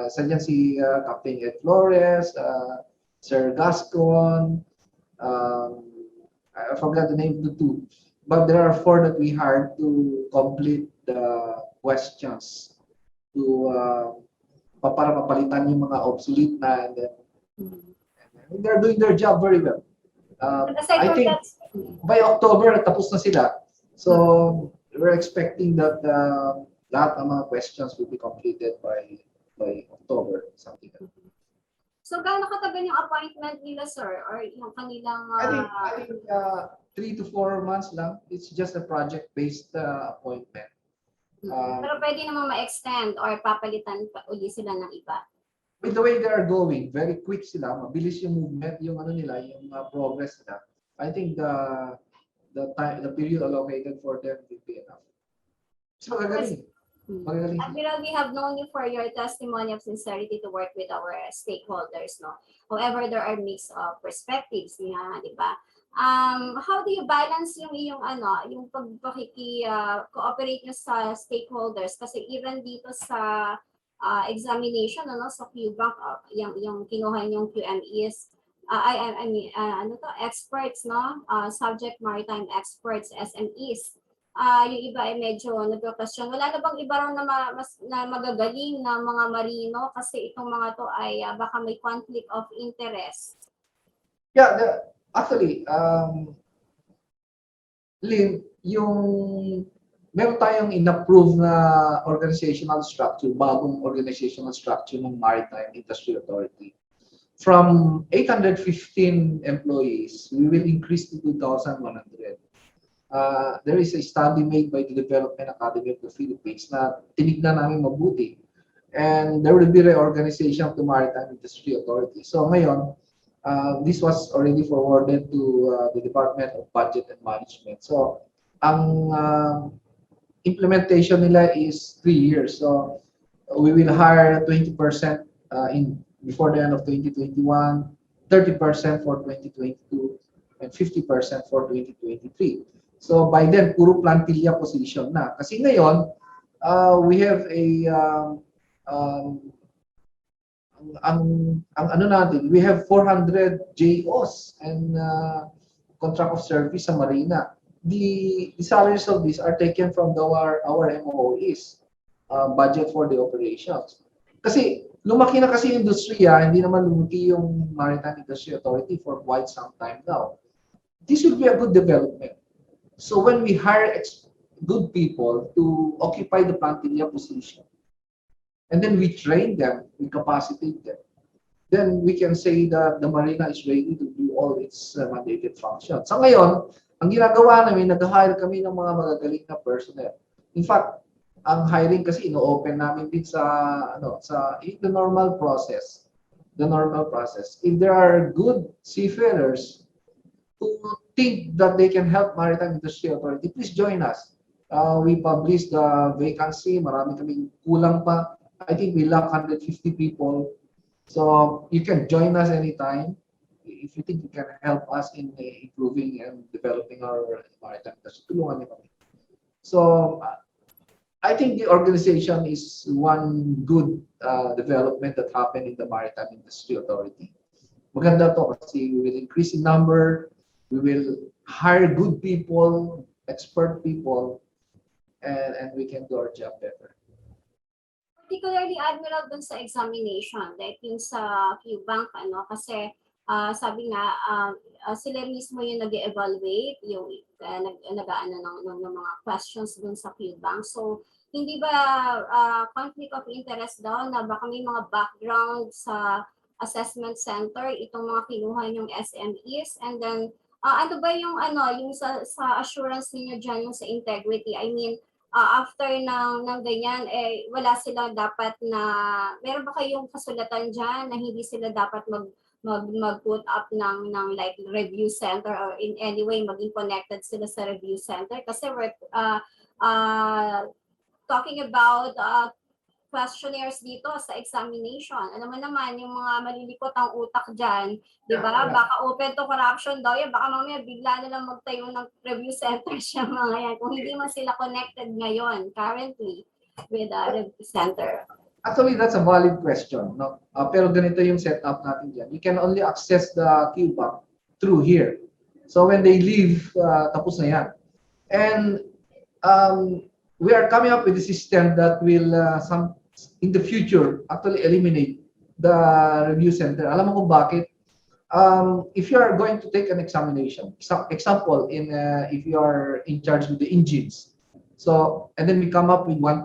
Sadyan si Captain Ed Flores, Sir Gascon, I forgot the name of the 2. But there are 4 that we hired to complete the questions para papalitan yung mga obsolete na and then they're doing their job very well. I think by October, tapos na sila. So, we're expecting that lahat ng mga questions will be completed by October, something like that. So, gaano katagal yung appointment nila, sir? Or yung kanilang... I think 3 to 4 months lang. It's just a project-based appointment. Pero pwede naman ma-extend or papalitan pa uli sila ng iba. With the way they are going, very quick sila, mabilis yung movement, yung yung progress nila. I think the period allocated for them will be enough. So magagaling. Admiral, we have known you for your testimony of sincerity to work with our stakeholders, no? However, there are mixed perspectives, di ba? How do you balance yung yung pagpakiki-cooperate nyo sa stakeholders? Kasi even dito sa examination, sa Q-Bank, yung kinuha yung QMEs, experts, no? Subject maritime experts, SMEs. Yung iba ay medyo nagka-question. Wala na bang iba raw na magagaling na mga marino kasi itong mga to ay baka may conflict of interest? Yeah, actually, Lynn, meron tayong in-approve na organizational structure, bagong organizational structure ng Maritime Industry Authority. From 815 employees, we will increase to 2,100. There is a study made by the Development Academy of the Philippines na tinignan namin mabuti. And there will be reorganization of the Maritime Industry Authority. So ngayon, This was already forwarded to the Department of Budget and Management. So, ang implementation nila is 3 years. So, we will hire 20% in before the end of 2021, 30% for 2022, and 50% for 2023. So, by then, puro plantilla position na. Kasi ngayon, we have a ang ano natin, we have 400 JOs and contract of service sa Marina. The salaries of these are taken from our MOEs, budget for the operations. Kasi lumaki na kasi yung industriya, hindi naman lumaki yung Maritime Industry Authority for quite some time now. This will be a good development. So when we hire good people to occupy the plantilla position, and then we train them, we capacitate them, then we can say that the Marina is ready to do all its mandated functions. Sa ngayon, ang ginagawa namin, nag-hire kami ng mga magagaling na personnel. In fact, ang hiring kasi ino-open namin din sa the normal process. The normal process. If there are good seafarers who think that they can help Maritime Industry Authority, please join us. We publish the vacancy, marami kaming kulang pa. I think we lack 150 people. So you can join us anytime if you think you can help us in improving and developing our maritime industry. Tulungan niyo kami. So I think the organization is one good development that happened in the Maritime Industry Authority. Maganda to kasi we will increase in number, we will hire good people, expert people, and we can do our job better. Particularly, Admiral, dun sa examination, like yung sa QBank, kasi sabi nga, sila mismo yung nag-evaluate, yung nag-aano ng mga questions dun sa QBank. So, hindi ba conflict of interest daw na baka may mga background sa assessment center, itong mga kinuha yung SMEs, and then, ano ba yung sa assurance niyo dyan, yung sa integrity? I mean, after ng ganyan, wala sila dapat na, meron ba kayong kasulatan dyan na hindi sila dapat mag-put up ng like review center or in any way maging connected sila sa review center? Kasi we're talking about questionnaires dito sa examination. Alam mo naman, yung mga malilikot ang utak dyan, di ba? Yeah. Baka open to corruption daw yan. Baka mamaya bigla na lang magtayo ng review center siya mga yan. Kung hindi man sila connected ngayon, currently, with a review center. Actually, that's a valid question. No? Pero ganito yung setup natin dyan. You can only access the QBank through here. So when they leave, tapos na yan. And we are coming up with a system that will in the future actually eliminate the review center. Alam mo kung bakit? If you are going to take an examination, example, if you are in charge with the engines, so and then we come up with 1,000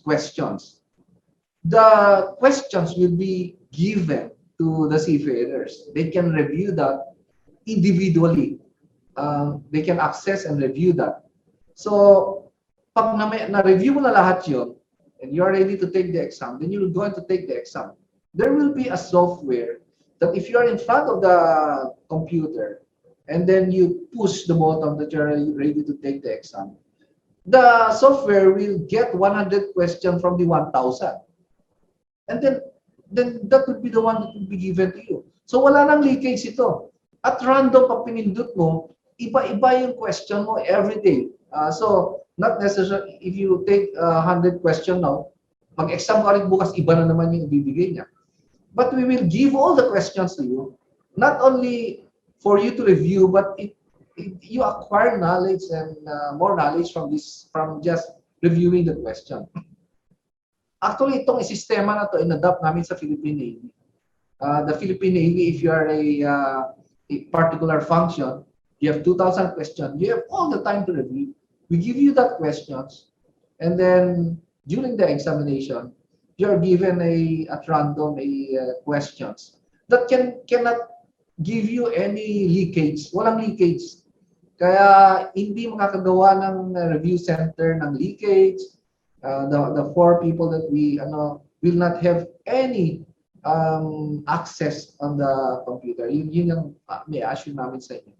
questions. The questions will be given to the seafarers. They can review that individually. They can access and review that. So, pag na-review mo na lahat yun, and you are ready to take the exam, then you're going to take the exam. There will be a software that if you are in front of the computer and then you push the button that you're ready to take the exam, the software will get 100 questions from the 1,000. And then that would be the one that will be given to you. So wala nang leakage ito. At random pag pinindot mo, iba-iba yung question mo every day. So not necessarily if you take 100 question now, mag-exam ka rin bukas, iba na naman yung ibibigay niya. But we will give all the questions to you, not only for you to review, but you acquire knowledge and more knowledge from just reviewing the question. Actually, itong sistema na to in-adapt namin sa Philippine Navy. The Philippine Navy, if you are a particular function, you have 2,000 questions, you have all the time to review. We give you that questions, and then during the examination, you are given at random questions that cannot give you any leakage. Walang leakage. Kaya hindi makakagawa ng review center ng leakage. The 4 people that we will not have any access on the computer. Yun yung may assure namin sa inyo.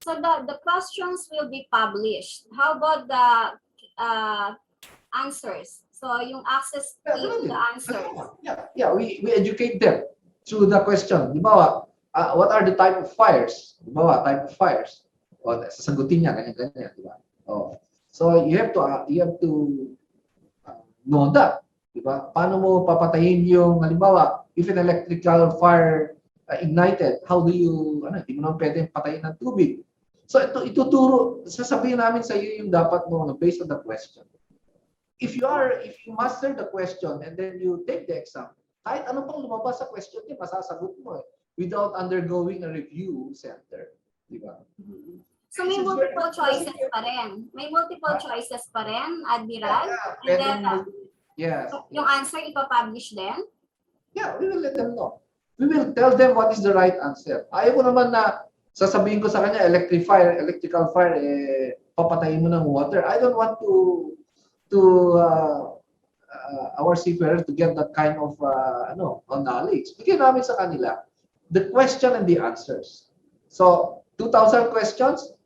So the questions will be published. How about the answers? So yung access to the answers. Yeah, we educate them through the question. Di ba, what are the type of fires? Di ba, type of fires? O, sasagutin niya, ganyan-ganyan, di ba? Oh. So you have to know that. Di ba? Paano mo papatayin yung, halimbawa, if an electrical fire ignited, how do you, hindi mo naman pwedeng patayin ng tubig. So ituturo, sasabihin namin sa iyo yung dapat mo based on the question. If you master the question and then you take the exam, kahit ano pang lumabas sa question niya, masasagot mo without undergoing a review center. Di ba? So may multiple choices pa rin. May multiple choices pa rin, Admiral. Yeah, And then, yes. Yung answer ipapublish din? Yeah, we will let them know. We will tell them what is the right answer. Ayaw ko naman na sasabihin ko sa kanya, electrical fire, papatayin mo ng water. I don't want our seafarers to get that kind of knowledge. Bigyan namin sa kanila the question and the answers. So, 2,000 questions,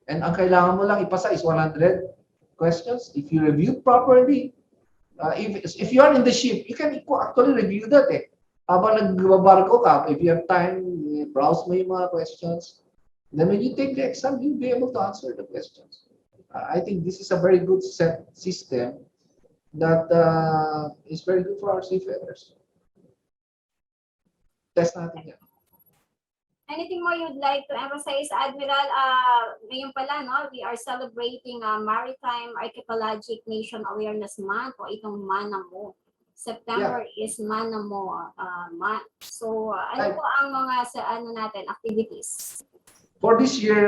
and ang kailangan mo lang ipasa is 100 questions. If you review properly, if you are in the ship, you can actually review that. Habang nagbabarko ka, if you have time, browse mo yung mga questions. Then when you take the exam, you'll be able to answer the questions. I think this is a very good system that is very good for our seafarers. Test natin yan. Anything more you'd like to emphasize, Admiral? Ngayon pala, no, we are celebrating Maritime Archipelagic Nation Awareness Month o itong MANAMO. September is MANAMO month. So, ano po ang mga natin activities? For this year,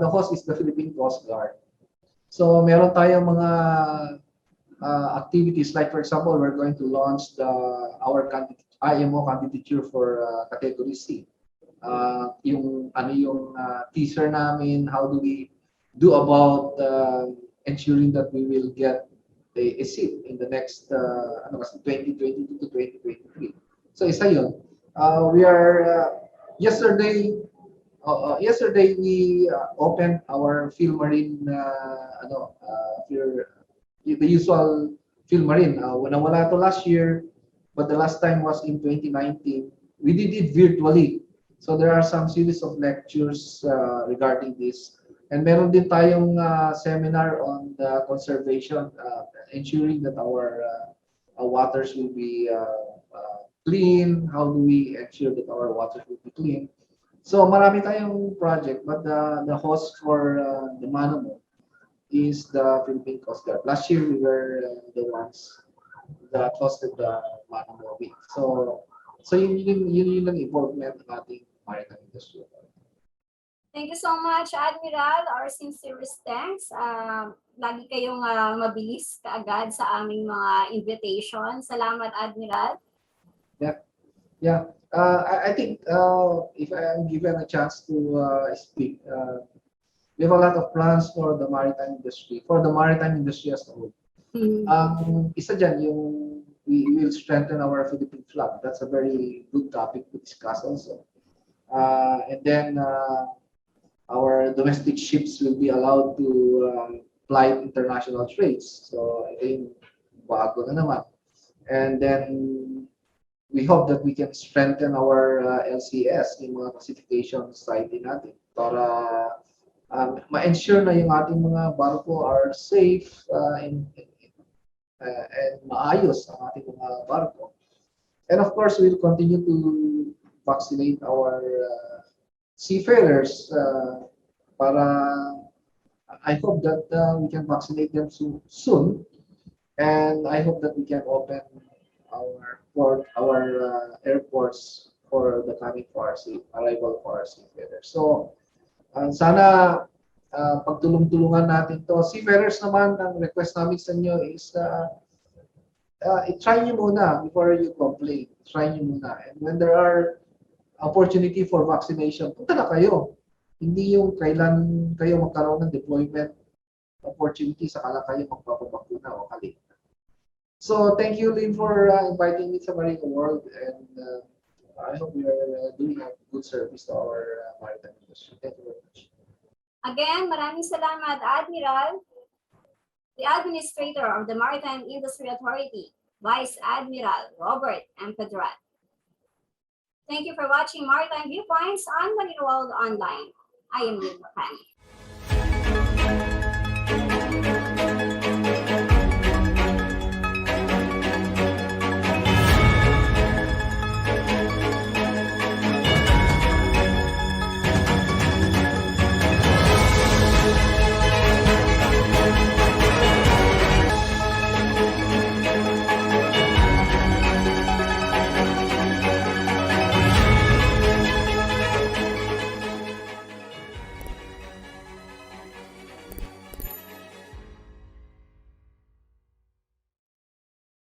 the host is the Philippine Coast Guard. So, meron tayong mga activities like, for example, we're going to launch our IMO candidature for Category C. Yung teaser namin, how do we do about ensuring that we will get a seat in the next 2022 to 2023. So isa yun. We are yesterday we opened our field marine the usual field marine. Nawala to last year, but the last time was in 2019. We did it virtually. So there are some series of lectures regarding this. And meron din tayong seminar on the conservation, ensuring that our waters will be clean. How do we ensure that our waters will be clean? So marami tayong project, but the host for the MANAMO is the Philippine Coast Guard. Last year we were the ones that hosted the MANAMO week. So yun lang involvement ng ating maritime industry. Thank you so much, Admiral. Our sincerest thanks. Lagi kayong mabilis kaagad sa aming mga invitation. Salamat, Admiral. Yeah. I think if I am given a chance to speak, we have a lot of plans for the maritime industry, as a whole. Isa dyan yung we will strengthen our Philippine flag. That's a very good topic to discuss also. And then our domestic ships will be allowed to fly international trades. So ito yung bago na naman. And then we hope that we can strengthen our LCS, yung mga classification society natin, para ma-ensure na yung ating mga barko are safe and maayos ang ating mga barko. And of course, we'll continue to vaccinate our seafarers para I hope that we can vaccinate them soon, and I hope that we can open our airports for the coming arrival for our seafarers. So sana pagtulong-tulungan natin to. Seafarers naman, ang request namin sa inyo is try nyo muna before you complain. Try nyo muna. And when there are opportunity for vaccination, punta na kayo. Hindi yung kailan kayo magkaroon ng deployment opportunity, sakala kayo magpapabakuna o kalit. So thank you, Lynn, for inviting me to Marino World, and I hope we are doing a good service to our maritime industry. Thank you very much. Again, maraming salamat, Admiral, the Administrator of the Maritime Industry Authority, Vice Admiral Robert Empedrad. Thank you for watching Maritime Viewpoints on Marino World Online. I am Lynn Macani.